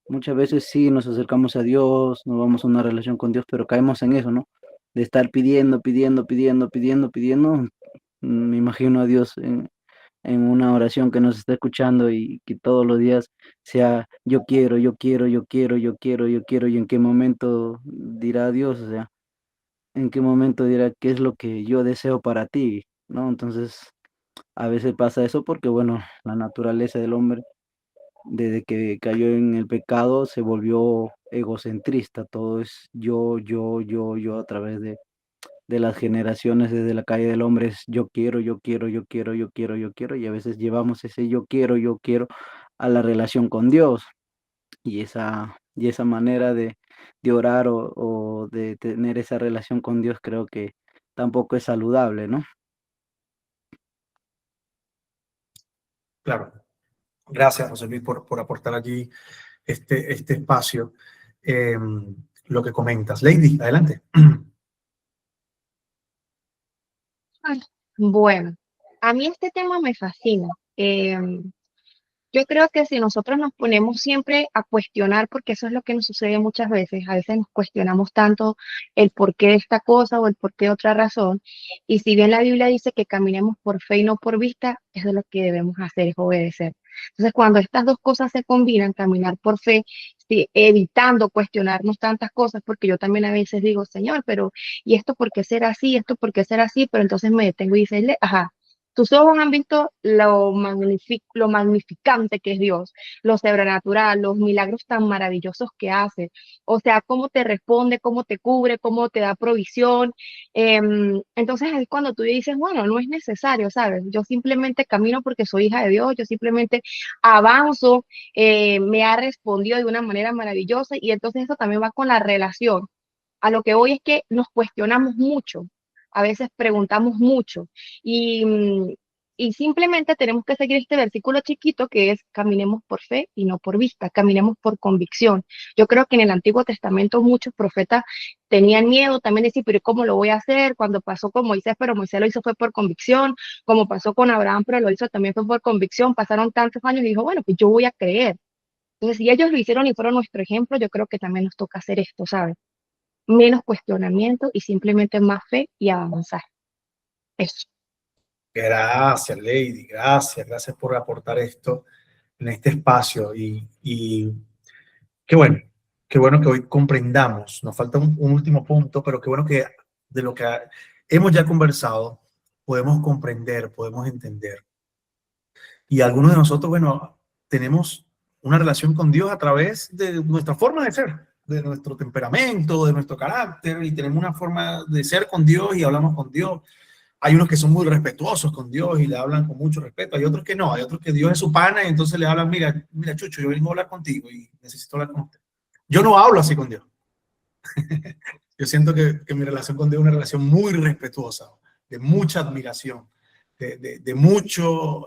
muchas veces sí nos acercamos a Dios, nos vamos a una relación con Dios, pero caemos en eso, ¿no? De estar pidiendo, pidiendo, pidiendo, pidiendo, pidiendo. Me imagino a Dios en una oración que nos está escuchando y que todos los días sea yo quiero, yo quiero, yo quiero, yo quiero, yo quiero, y en qué momento dirá Dios, o sea, en qué momento dirá qué es lo que yo deseo para ti, ¿no? Entonces, a veces pasa eso porque, bueno, la naturaleza del hombre, desde que cayó en el pecado, se volvió egocentrista, todo es yo, a través de las generaciones, desde la calle del hombre es yo quiero, yo quiero, yo quiero, yo quiero, yo quiero, y a veces llevamos ese yo quiero a la relación con Dios, y esa manera de orar o de tener esa relación con Dios creo que tampoco es saludable, ¿no? Claro. Gracias, José Luis, por aportar allí este espacio. Lo que comentas. Lady, adelante. Ay, bueno, a mí este tema me fascina. Yo creo que si nosotros nos ponemos siempre a cuestionar, porque eso es lo que nos sucede muchas veces, a veces nos cuestionamos tanto el porqué de esta cosa o el porqué de otra razón, y si bien la Biblia dice que caminemos por fe y no por vista, eso es lo que debemos hacer, es obedecer. Entonces, cuando estas dos cosas se combinan, caminar por fe, sí, evitando cuestionarnos tantas cosas, porque yo también a veces digo, Señor, pero ¿y esto por qué será así? ¿Esto por qué será así? Pero entonces me detengo y dice, ajá. Tus ojos han visto lo magnificante que es Dios, lo sobrenatural, los milagros tan maravillosos que hace. O sea, cómo te responde, cómo te cubre, cómo te da provisión. Entonces es cuando tú dices, bueno, no es necesario, ¿sabes? Yo simplemente camino porque soy hija de Dios, yo simplemente avanzo, me ha respondido de una manera maravillosa y entonces eso también va con la relación. A lo que voy es que nos cuestionamos mucho, a veces preguntamos mucho y, y simplemente tenemos que seguir este versículo chiquito que es caminemos por fe y no por vista, caminemos por convicción. Yo creo que en el Antiguo Testamento muchos profetas tenían miedo también de decir, pero ¿cómo lo voy a hacer? Cuando pasó con Moisés, pero Moisés lo hizo fue por convicción, como pasó con Abraham, pero lo hizo también fue por convicción, pasaron tantos años y dijo, bueno, pues yo voy a creer. Entonces, si ellos lo hicieron y fueron nuestro ejemplo, yo creo que también nos toca hacer esto, ¿sabes? Menos cuestionamiento y simplemente más fe y avanzar. Eso. Gracias, Lady. Gracias por aportar esto en este espacio. Y qué bueno que hoy comprendamos. Nos falta un último punto, pero qué bueno que de lo que hemos ya conversado podemos comprender, podemos entender. Y algunos de nosotros, bueno, tenemos una relación con Dios a través de nuestra forma de ser, de nuestro temperamento, de nuestro carácter, y tenemos una forma de ser con Dios y hablamos con Dios. Hay unos que son muy respetuosos con Dios y le hablan con mucho respeto. Hay otros que no. Hay otros que Dios es su pana y entonces le hablan, mira, Chucho, yo vengo a hablar contigo y necesito hablar con usted. Yo no hablo así con Dios. Yo siento que mi relación con Dios es una relación muy respetuosa, de mucha admiración, de mucho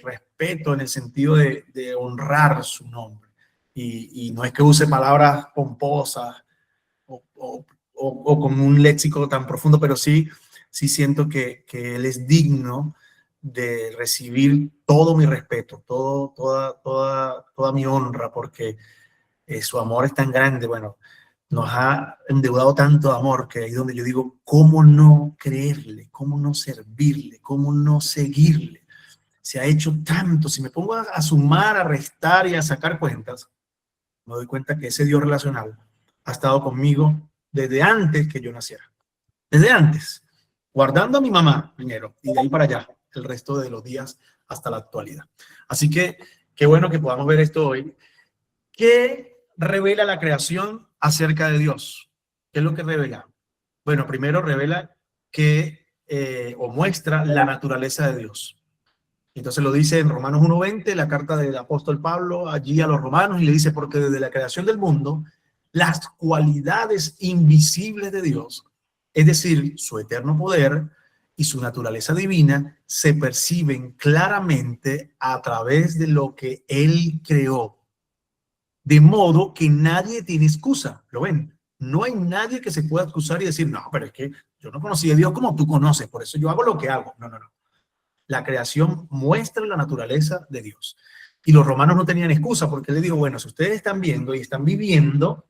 respeto en el sentido de honrar su nombre. Y no es que use palabras pomposas o con un léxico tan profundo, pero sí siento que Él es digno de recibir todo mi respeto, toda mi honra, porque su amor es tan grande. Bueno, nos ha endeudado tanto de amor que ahí es donde yo digo, ¿cómo no creerle? ¿Cómo no servirle? ¿Cómo no seguirle? Se ha hecho tanto. Si me pongo a sumar, a restar y a sacar cuentas, me doy cuenta que ese Dios relacional ha estado conmigo desde antes que yo naciera. Desde antes. Guardando a mi mamá primero y de ahí para allá, el resto de los días hasta la actualidad. Así que qué bueno que podamos ver esto hoy. ¿Qué revela la creación acerca de Dios? ¿Qué es lo que revela? Bueno, primero revela que, o muestra la naturaleza de Dios. Entonces lo dice en Romanos 1:20, la carta del apóstol Pablo allí a los romanos, y le dice, porque desde la creación del mundo, las cualidades invisibles de Dios, es decir, su eterno poder y su naturaleza divina, se perciben claramente a través de lo que Él creó. De modo que nadie tiene excusa, ¿lo ven? No hay nadie que se pueda excusar y decir, no, pero es que yo no conocí a Dios como tú conoces, por eso yo hago lo que hago. No, no, no. La creación muestra la naturaleza de Dios. Y los romanos no tenían excusa porque él le dijo, bueno, si ustedes están viendo y están viviendo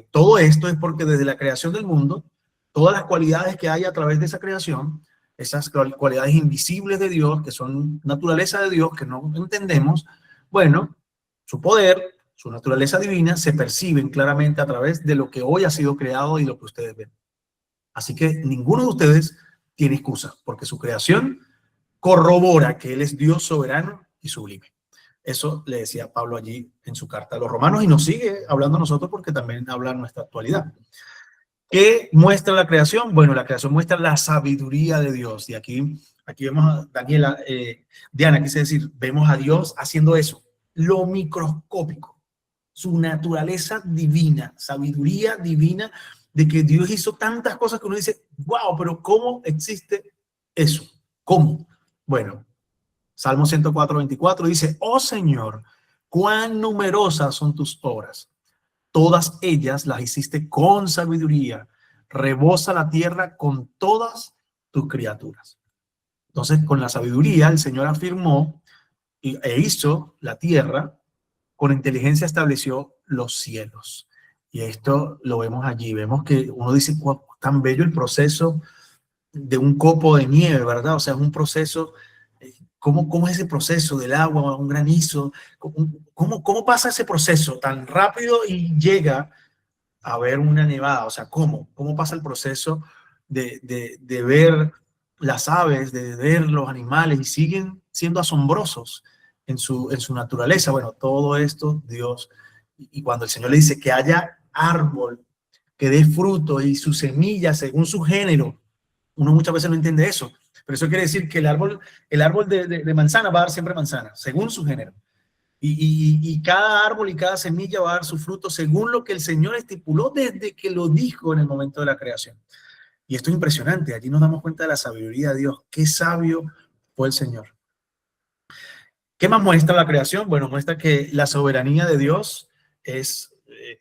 todo esto es porque desde la creación del mundo, todas las cualidades que hay a través de esa creación, esas cualidades invisibles de Dios, que son naturaleza de Dios, que no entendemos, bueno, su poder, su naturaleza divina, se perciben claramente a través de lo que hoy ha sido creado y lo que ustedes ven. Así que ninguno de ustedes tiene excusa, porque su creación corrobora que Él es Dios soberano y sublime. Eso le decía Pablo allí en su carta a los romanos y nos sigue hablando a nosotros porque también habla en nuestra actualidad. ¿Qué muestra la creación? Bueno, la creación muestra la sabiduría de Dios. Y aquí vemos a Daniela, Diana, quise decir, vemos a Dios haciendo eso, lo microscópico, su naturaleza divina, sabiduría divina, de que Dios hizo tantas cosas que uno dice, wow, pero ¿cómo existe eso? ¿Cómo? Bueno, Salmo 104:24 dice, oh Señor, cuán numerosas son tus obras. Todas ellas las hiciste con sabiduría. Rebosa la tierra con todas tus criaturas. Entonces, con la sabiduría, el Señor afirmó e hizo la tierra. Con inteligencia estableció los cielos. Y esto lo vemos allí. Vemos que uno dice, wow, tan bello el proceso de un copo de nieve, ¿verdad? O sea, es un proceso. ¿Cómo es ese proceso del agua a un granizo? ¿Cómo pasa ese proceso tan rápido y llega a ver una nevada? O sea, ¿cómo pasa el proceso de ver las aves, de ver los animales y siguen siendo asombrosos en su naturaleza? Bueno, todo esto Dios, y cuando el Señor le dice que haya árbol que dé fruto y su semilla según su género, uno muchas veces no entiende eso, pero eso quiere decir que el árbol de manzana va a dar siempre manzana, según su género. Y cada árbol y cada semilla va a dar su fruto según lo que el Señor estipuló desde que lo dijo en el momento de la creación. Y esto es impresionante. Allí nos damos cuenta de la sabiduría de Dios. Qué sabio fue el Señor. ¿Qué más muestra la creación? Bueno, muestra que la soberanía de Dios es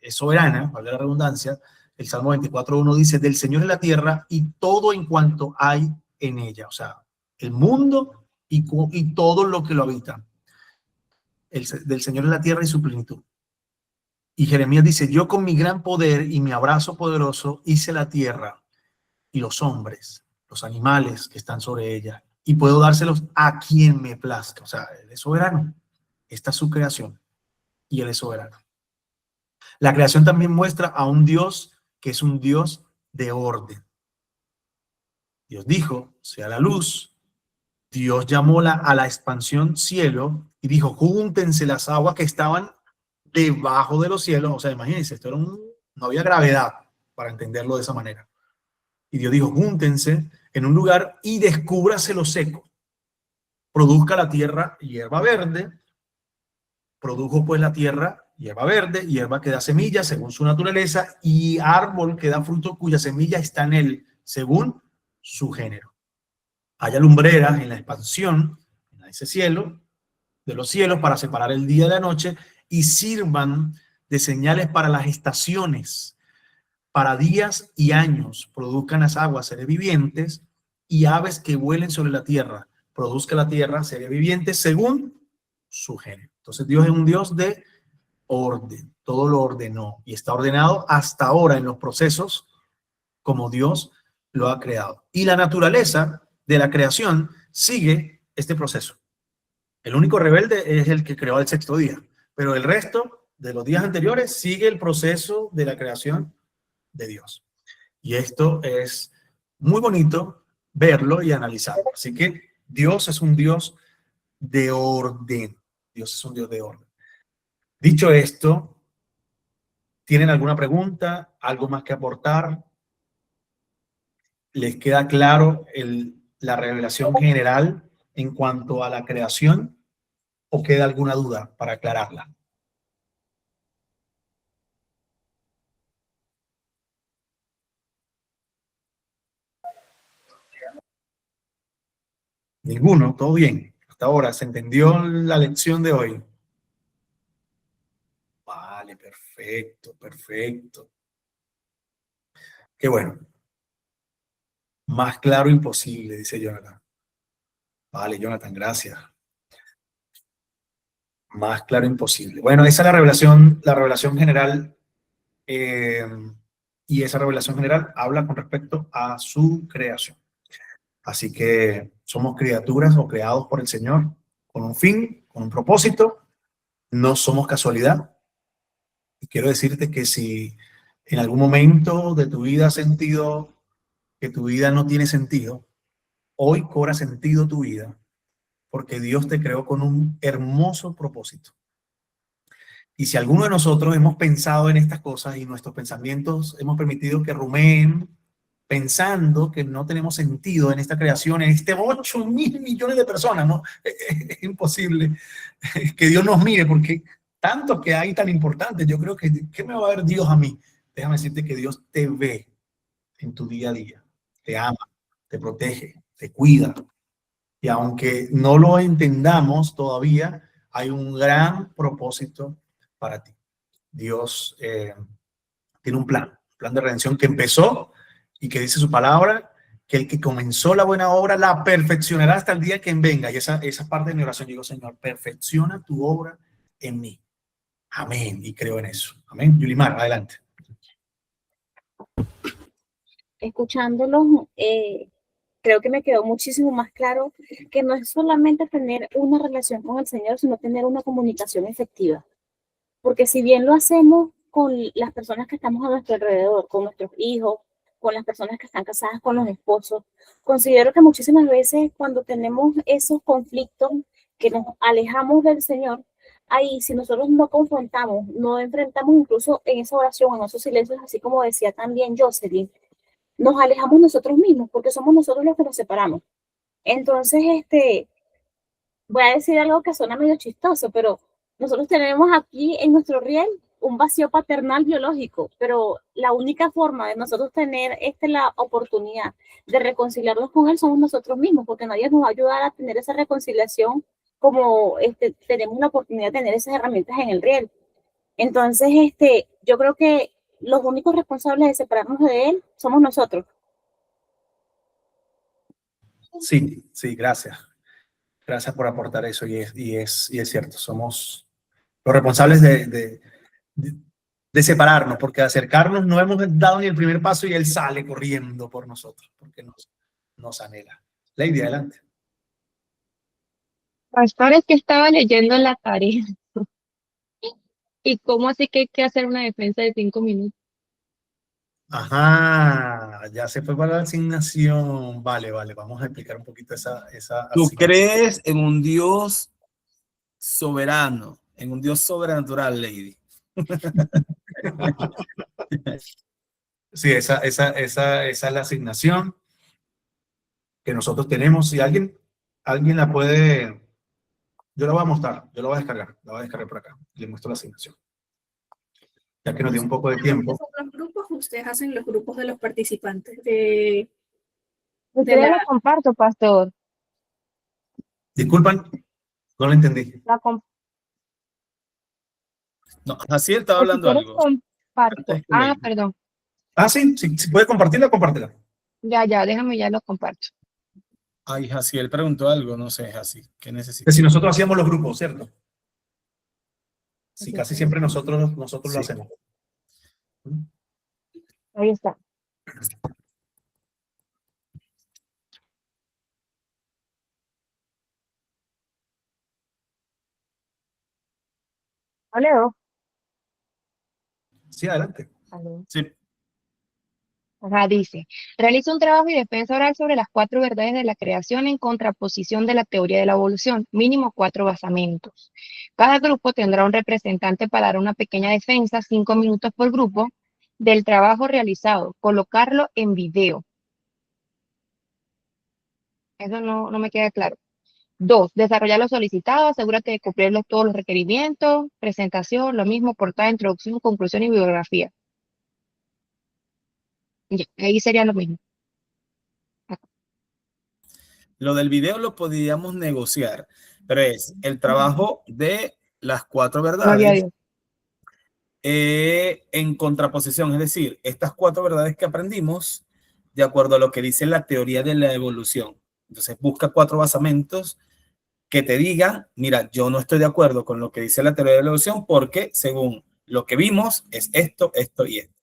soberana, valga la redundancia. El Salmo 24:1 dice, del Señor es la tierra y todo en cuanto hay en ella. O sea, el mundo y todo lo que lo habita. Del Señor es la tierra y su plenitud. Y Jeremías dice, yo con mi gran poder y mi abrazo poderoso hice la tierra y los hombres, los animales que están sobre ella, y puedo dárselos a quien me plazca. O sea, Él es soberano. Esta es su creación y Él es soberano. La creación también muestra a un Dios que es un Dios de orden. Dios dijo, sea la luz. Dios llamó a la expansión cielo y dijo, júntense las aguas que estaban debajo de los cielos. O sea, imagínense, esto era no había gravedad para entenderlo de esa manera. Y Dios dijo, júntense en un lugar y descúbrase lo seco. Produzca la tierra hierba verde. Produjo pues la tierra hierba verde, hierba que da semilla según su naturaleza, y árbol que da fruto cuya semilla está en él, según su género. Haya lumbreras en la expansión, en ese cielo, de los cielos, para separar el día de la noche, y sirvan de señales para las estaciones, para días y años. Produzcan las aguas seres vivientes, y aves que vuelen sobre la tierra. Produzca la tierra seres vivientes según su género. Entonces Dios es un Dios de orden, todo lo ordenó y está ordenado hasta ahora en los procesos como Dios lo ha creado. Y la naturaleza de la creación sigue este proceso. El único rebelde es el que creó el sexto día, pero el resto de los días anteriores sigue el proceso de la creación de Dios. Y esto es muy bonito verlo y analizarlo. Así que Dios es un Dios de orden. Dios es un Dios de orden. Dicho esto, ¿tienen alguna pregunta? ¿Algo más que aportar? ¿Les queda claro la revelación general en cuanto a la creación? ¿O queda alguna duda para aclararla? Ninguno, todo bien. Hasta ahora, ¿se entendió la lección de hoy? Vale, perfecto, perfecto. Qué bueno. Más claro imposible, dice Jonathan. Vale, Jonathan, gracias. Más claro imposible. Bueno, esa es la revelación general. Y esa revelación general habla con respecto a su creación. Así que somos criaturas o creados por el Señor con un fin, con un propósito. No somos casualidad. Y quiero decirte que si en algún momento de tu vida has sentido que tu vida no tiene sentido, hoy cobra sentido tu vida porque Dios te creó con un hermoso propósito. Y si alguno de nosotros hemos pensado en estas cosas y nuestros pensamientos hemos permitido que rumeen pensando que no tenemos sentido en esta creación, en este 8.000 millones de personas, ¿no? Es imposible que Dios nos mire porque tantos que hay tan importantes, yo creo que ¿qué me va a ver Dios a mí? Déjame decirte que Dios te ve en tu día a día, te ama, te protege, te cuida. Y aunque no lo entendamos todavía, hay un gran propósito para ti. Dios tiene un plan de redención que empezó y que dice su palabra, que el que comenzó la buena obra la perfeccionará hasta el día que venga. Y esa parte de mi oración, digo, Señor, perfecciona tu obra en mí. Amén. Y creo en eso. Amén. Yulimar, adelante. Escuchándolos, creo que me quedó muchísimo más claro que no es solamente tener una relación con el Señor, sino tener una comunicación efectiva. Porque si bien lo hacemos con las personas que estamos a nuestro alrededor, con nuestros hijos, con las personas que están casadas con los esposos, considero que muchísimas veces cuando tenemos esos conflictos que nos alejamos del Señor, ahí si nosotros no confrontamos, no enfrentamos incluso en esa oración, en esos silencios, así como decía también Jocelyn, nos alejamos nosotros mismos porque somos nosotros los que nos separamos. Entonces, voy a decir algo que suena medio chistoso, pero nosotros tenemos aquí en nuestro riel un vacío paternal biológico, pero la única forma de nosotros tener la oportunidad de reconciliarnos con él somos nosotros mismos, porque nadie nos va a ayudar a tener esa reconciliación como tenemos la oportunidad de tener esas herramientas en el riel. Entonces, yo creo que los únicos responsables de separarnos de él somos nosotros. Sí, sí, gracias. Gracias por aportar eso y es cierto, somos los responsables de separarnos, porque de acercarnos no hemos dado ni el primer paso y él sale corriendo por nosotros, porque nos anhela. Lady, adelante. Pastor, es que estaba leyendo la tarea. ¿Y cómo así que hay que hacer una defensa de 5 minutos? Ajá, ya se fue para la asignación. Vale, vamos a explicar un poquito esa Tú asignación. crees en un Dios soberano, en un Dios sobrenatural, Lady. Sí, esa es la asignación que nosotros tenemos. Si alguien la puede, yo la voy a mostrar, yo la voy a descargar por acá. Le muestro la asignación. Ya que nos dio un poco de tiempo. Los grupos, ustedes hacen los grupos de los participantes. Ustedes lo comparto, pastor. Disculpan, no lo entendí. No, así él estaba hablando algo. Comparto. Ah, perdón. Ah, sí, si puede compartirla, compártela. Ya, déjame, ya lo comparto. Ay, Jaciel preguntó algo, no sé, Jaciel, ¿qué necesita? Que si nosotros hacíamos los grupos, ¿cierto? Sí, casi siempre nosotros lo hacemos. Ahí está. ¿Leo? Sí, adelante. Sí. Ajá, dice, realiza un trabajo y defensa oral sobre las 4 verdades de la creación en contraposición de la teoría de la evolución, mínimo 4 basamentos. Cada grupo tendrá un representante para dar una pequeña defensa, 5 minutos por grupo, del trabajo realizado, colocarlo en video. Eso no me queda claro. 2, desarrollar lo solicitado, asegúrate de cumplir todos los requerimientos, presentación, lo mismo, portada, introducción, conclusión y bibliografía. Ya, ahí sería lo mismo. Lo del video lo podríamos negociar, pero es el trabajo de las 4 verdades en contraposición, es decir, estas 4 verdades que aprendimos de acuerdo a lo que dice la teoría de la evolución. Entonces busca 4 basamentos que te digan, mira, yo no estoy de acuerdo con lo que dice la teoría de la evolución porque según lo que vimos es esto, esto y esto.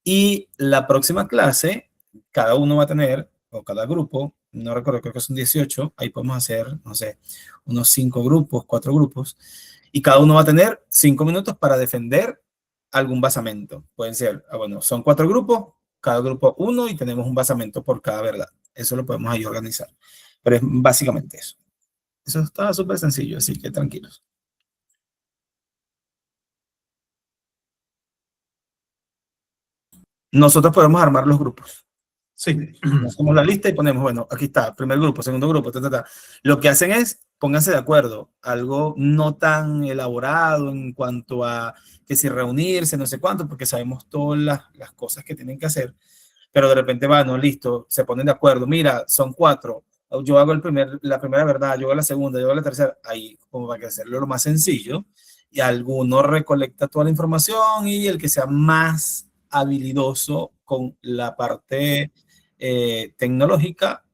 Y la próxima clase, cada uno va a tener, o cada grupo, no recuerdo, creo que son 18, ahí podemos hacer, no sé, unos 5 grupos, 4 grupos, y cada uno va a tener 5 minutos para defender algún basamento. Pueden ser, bueno, son 4 grupos, cada grupo 1 y tenemos un basamento por cada verdad. Eso lo podemos ahí organizar. Pero es básicamente eso. Eso está súper sencillo, así que tranquilos. Nosotros podemos armar los grupos. Sí. Hacemos la lista y ponemos, bueno, aquí está, primer grupo, segundo grupo, ta, ta, ta. Lo que hacen es, pónganse de acuerdo, algo no tan elaborado en cuanto a que si reunirse, no sé cuánto, porque sabemos todas las cosas que tienen que hacer, pero de repente, bueno, listo, se ponen de acuerdo, mira, son 4, yo hago la primera verdad, yo hago la segunda, yo hago la tercera, ahí como para que hacerlo lo más sencillo, y alguno recolecta toda la información y el que sea más habilidoso con la parte tecnológica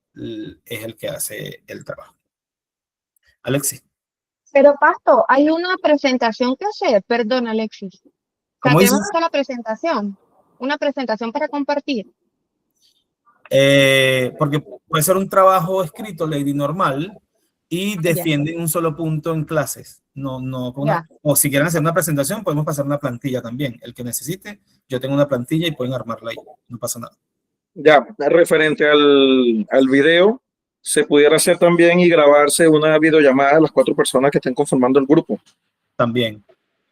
es el que hace el trabajo. Alexis. Pero, Pasto, hay una presentación que hacer. Perdón, Alexis. O sea, ¿Cómo tenemos dices? que hacer la presentación. Una presentación para compartir. Porque puede ser un trabajo escrito, Lady, normal, y defienden un solo punto en clases. No, o si quieren hacer una presentación, podemos pasar una plantilla también. El que necesite, yo tengo una plantilla y pueden armarla ahí. No pasa nada. Ya, referente al video, se pudiera hacer también y grabarse una videollamada de las 4 personas que estén conformando el grupo. También.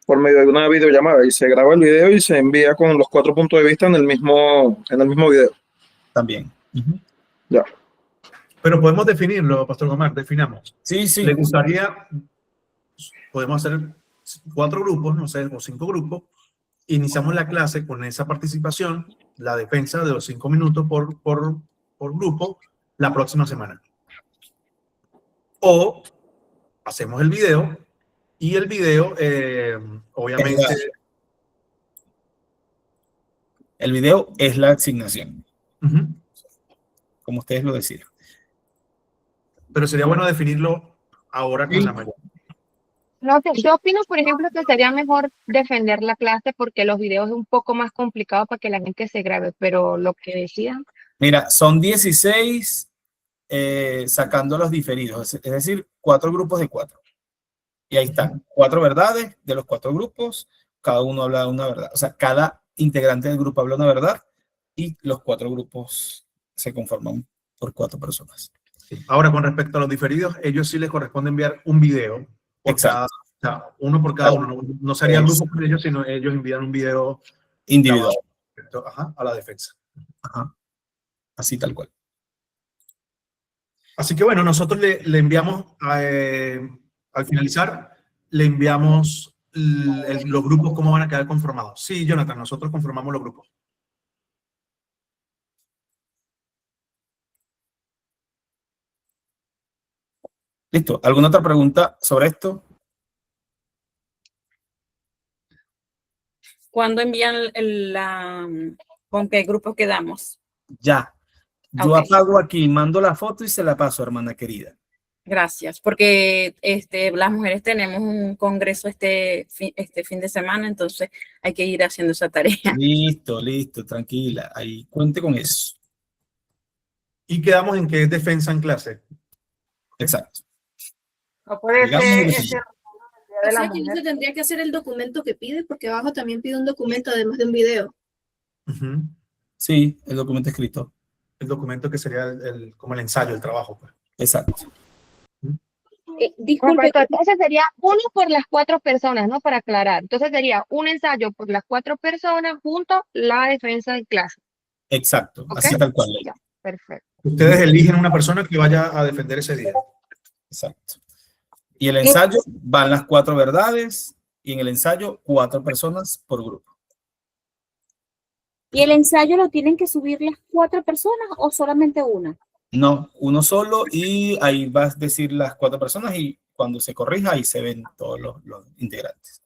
Por medio de una videollamada y se graba el video y se envía con los 4 puntos de vista en el mismo video. También. Ya. Pero podemos definirlo, Pastor Omar, definamos. Sí, sí. ¿Le gustaría, podemos hacer 4 grupos, no sé, o 5 grupos, iniciamos la clase con esa participación, la defensa de los 5 minutos por grupo, la próxima semana. O hacemos el video, y el video, obviamente... El video es la asignación. Como ustedes lo decían. Pero sería bueno definirlo ahora con la mayoría. No sé, yo opino, por ejemplo, que sería mejor defender la clase porque los videos es un poco más complicado para que la gente se grabe, pero lo que decidan. Mira, son 16 sacando los diferidos, es decir, 4 grupos de 4. Y ahí están, 4 verdades de los 4 grupos, cada uno habla una verdad. O sea, cada integrante del grupo habla una verdad y los 4 grupos se conforman por 4 personas. Ahora, con respecto a los diferidos, ellos sí les corresponde enviar un video. Exacto. Uno por cada uno. No sería grupo con ellos, sino ellos envían un video individual a la defensa. Así tal cual. Así que bueno, nosotros le enviamos, al finalizar, le enviamos los grupos, cómo van a quedar conformados. Sí, Jonathan, nosotros conformamos los grupos. Listo. ¿Alguna otra pregunta sobre esto? ¿Cuándo envían con qué grupo quedamos? Ya. Yo apago aquí, mando la foto y se la paso, hermana querida. Gracias, porque las mujeres tenemos un congreso este fin de semana, entonces hay que ir haciendo esa tarea. Listo, tranquila. Ahí cuente con eso. Y quedamos en que es defensa en clase. Exacto. No puede ser ese O sea que no se tendría que hacer el documento que pide, porque abajo también pide un documento además de un video. Sí, el documento escrito. El documento que sería como el ensayo, el trabajo. Pues. Exacto. Disculpe, entonces sería uno por las 4 personas, ¿no? Para aclarar. Entonces sería un ensayo por las 4 personas junto a la defensa en clase. Exacto, así tal cual. Ya, perfecto. Ustedes eligen una persona que vaya a defender ese día. Exacto. Y el ensayo van las 4 verdades y en el ensayo 4 personas por grupo. ¿Y el ensayo lo tienen que subir las 4 personas o solamente una? No, uno solo y ahí vas a decir las 4 personas y cuando se corrija ahí se ven todos los integrantes.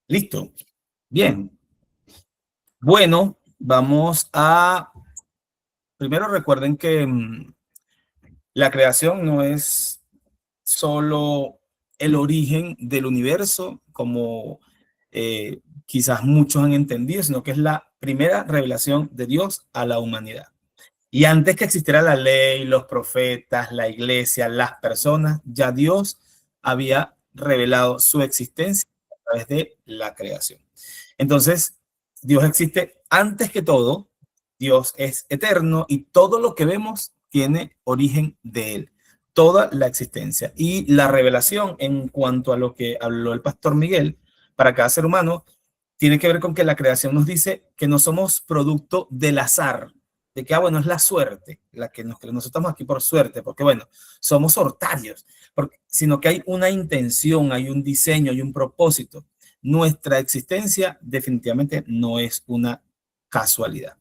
Listo. Bien. Bueno, vamos a... Primero recuerden que la creación no es solo el origen del universo, como quizás muchos han entendido, sino que es la primera revelación de Dios a la humanidad. Y antes que existiera la ley, los profetas, la iglesia, las personas, ya Dios había revelado su existencia a través de la creación. Entonces, Dios existe antes que todo, Dios es eterno y todo lo que vemos tiene origen de Él, toda la existencia. Y la revelación en cuanto a lo que habló el pastor Miguel, para cada ser humano, tiene que ver con que la creación nos dice que no somos producto del azar, de que, bueno, es la suerte, que nosotros estamos aquí por suerte, porque, bueno, somos hortarios, sino que hay una intención, hay un diseño, hay un propósito. Nuestra existencia definitivamente no es una casualidad.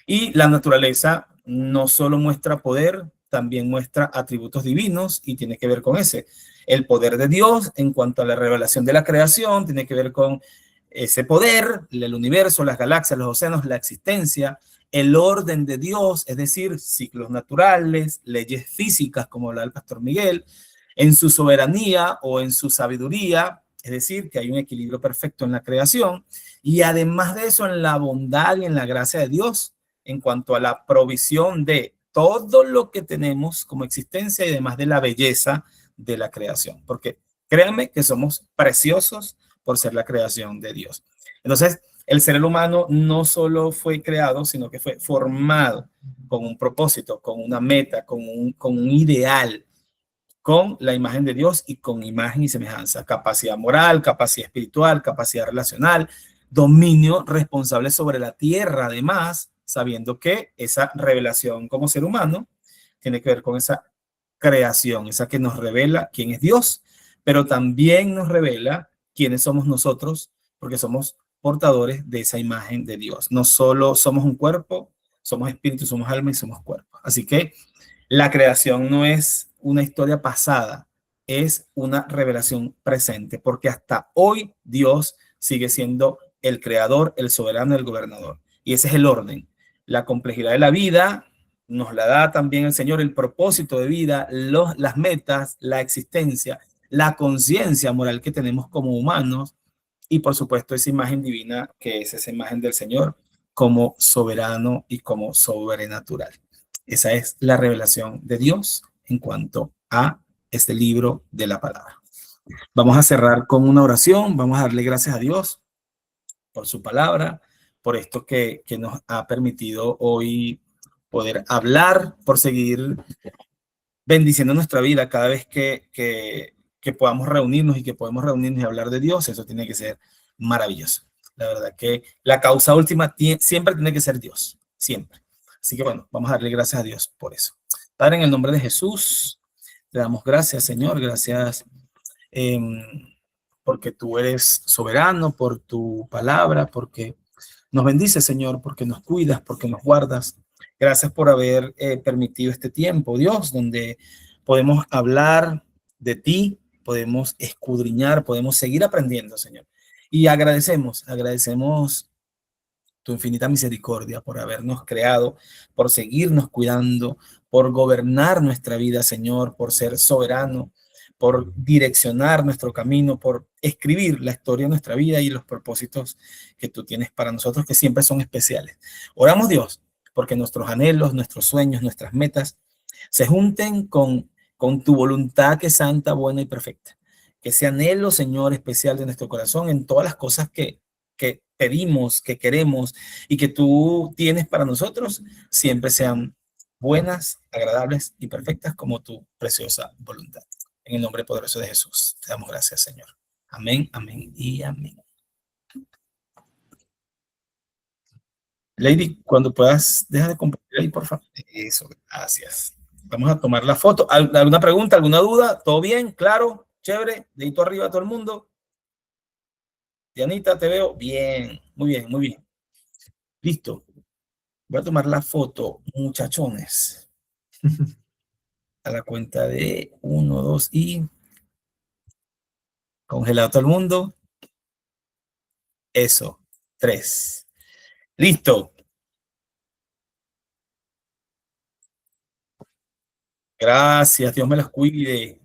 Y la naturaleza no solo muestra poder, también muestra atributos divinos y tiene que ver con ese. El poder de Dios en cuanto a la revelación de la creación tiene que ver con ese poder, el universo, las galaxias, los océanos, la existencia, el orden de Dios, es decir, ciclos naturales, leyes físicas, como habla el pastor Miguel, en su soberanía o en su sabiduría, es decir, que hay un equilibrio perfecto en la creación, y además de eso, en la bondad y en la gracia de Dios, en cuanto a la provisión de todo lo que tenemos como existencia y además de la belleza de la creación, porque créanme que somos preciosos por ser la creación de Dios. Entonces, el ser humano no solo fue creado, sino que fue formado con un propósito, con una meta, con un ideal, con la imagen de Dios y con imagen y semejanza, capacidad moral, capacidad espiritual, capacidad relacional, dominio responsable sobre la tierra, además, sabiendo que esa revelación como ser humano tiene que ver con esa creación, esa que nos revela quién es Dios, pero también nos revela quiénes somos nosotros, porque somos portadores de esa imagen de Dios. No solo somos un cuerpo, somos espíritu, somos alma y somos cuerpo. Así que la creación no es una historia pasada, es una revelación presente, porque hasta hoy Dios sigue siendo el creador, el soberano, el gobernador. Y ese es el orden. La complejidad de la vida nos la da también el Señor, el propósito de vida, las metas, la existencia, la conciencia moral que tenemos como humanos y por supuesto esa imagen divina que es esa imagen del Señor como soberano y como sobrenatural. Esa es la revelación de Dios en cuanto a este libro de la palabra. Vamos a cerrar con una oración, vamos a darle gracias a Dios por su palabra, por esto que nos ha permitido hoy poder hablar, por seguir bendiciendo nuestra vida cada vez que podamos reunirnos y que podemos reunirnos y hablar de Dios. Eso tiene que ser maravilloso. La verdad que la causa última siempre tiene que ser Dios, siempre. Así que bueno, vamos a darle gracias a Dios por eso. Padre, en el nombre de Jesús, te damos gracias, Señor, gracias porque tú eres soberano, por tu palabra, porque nos bendices, Señor, porque nos cuidas, porque nos guardas. Gracias por haber permitido este tiempo, Dios, donde podemos hablar de ti, podemos escudriñar, podemos seguir aprendiendo, Señor. Y agradecemos tu infinita misericordia por habernos creado, por seguirnos cuidando, por gobernar nuestra vida, Señor, por ser soberano, por direccionar nuestro camino, por escribir la historia de nuestra vida y los propósitos que tú tienes para nosotros, que siempre son especiales. Oramos, Dios, porque nuestros anhelos, nuestros sueños, nuestras metas se junten con tu voluntad que es santa, buena y perfecta. Que ese anhelo, Señor, especial de nuestro corazón en todas las cosas que pedimos, que queremos y que tú tienes para nosotros, siempre sean buenas, agradables y perfectas como tu preciosa voluntad. En el nombre poderoso de Jesús, te damos gracias, Señor. Amén, amén y amén. Lady, cuando puedas, deja de compartir ahí, por favor. Eso, gracias. Vamos a tomar la foto. ¿Alguna pregunta, alguna duda? ¿Todo bien? ¿Claro? ¿Chévere? ¿Dedito arriba a todo el mundo? Dianita, te veo. Bien, muy bien, muy bien. Listo. Voy a tomar la foto, muchachones. A la cuenta de 1, 2 y... Congelado todo el mundo. Eso. 3. Listo. Gracias, Dios me las cuide.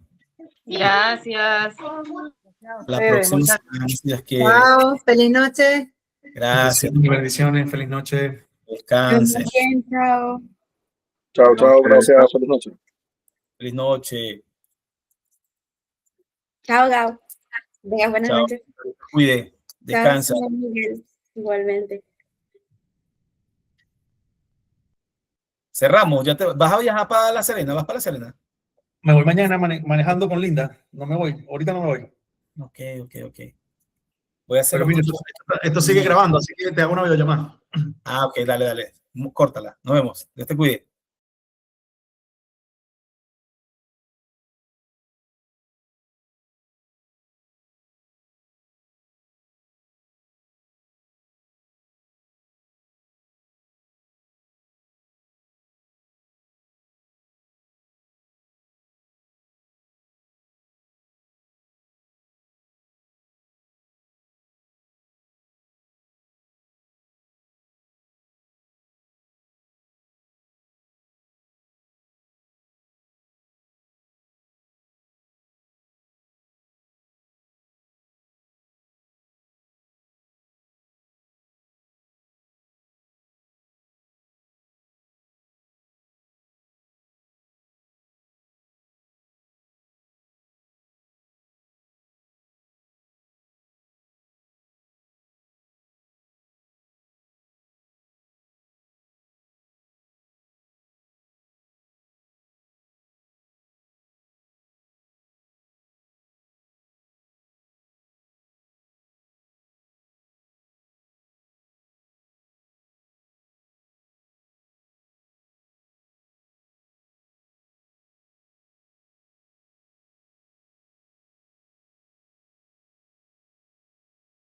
Gracias. La Ustedes, próxima muchachos. semana, si Dios quiere. Chao, feliz noche. Gracias. Bendiciones, feliz noche. Descansen. Bien, chao. Chao, chao, gracias, feliz noche. Feliz noche. Chao, Gao. Venga, buenas Chao. noches. Cuide. Descansa. Chao, señor Miguel. Igualmente. Cerramos. ¿Vas a viajar para La Serena? ¿Vas para La Serena? Me voy mañana manejando con Linda. No me voy. Ahorita no me voy. Ok. Voy a hacer Pero mira, esto sigue grabando, así que te hago una videollamada. Ok, dale. Córtala. Nos vemos. Dios te cuide.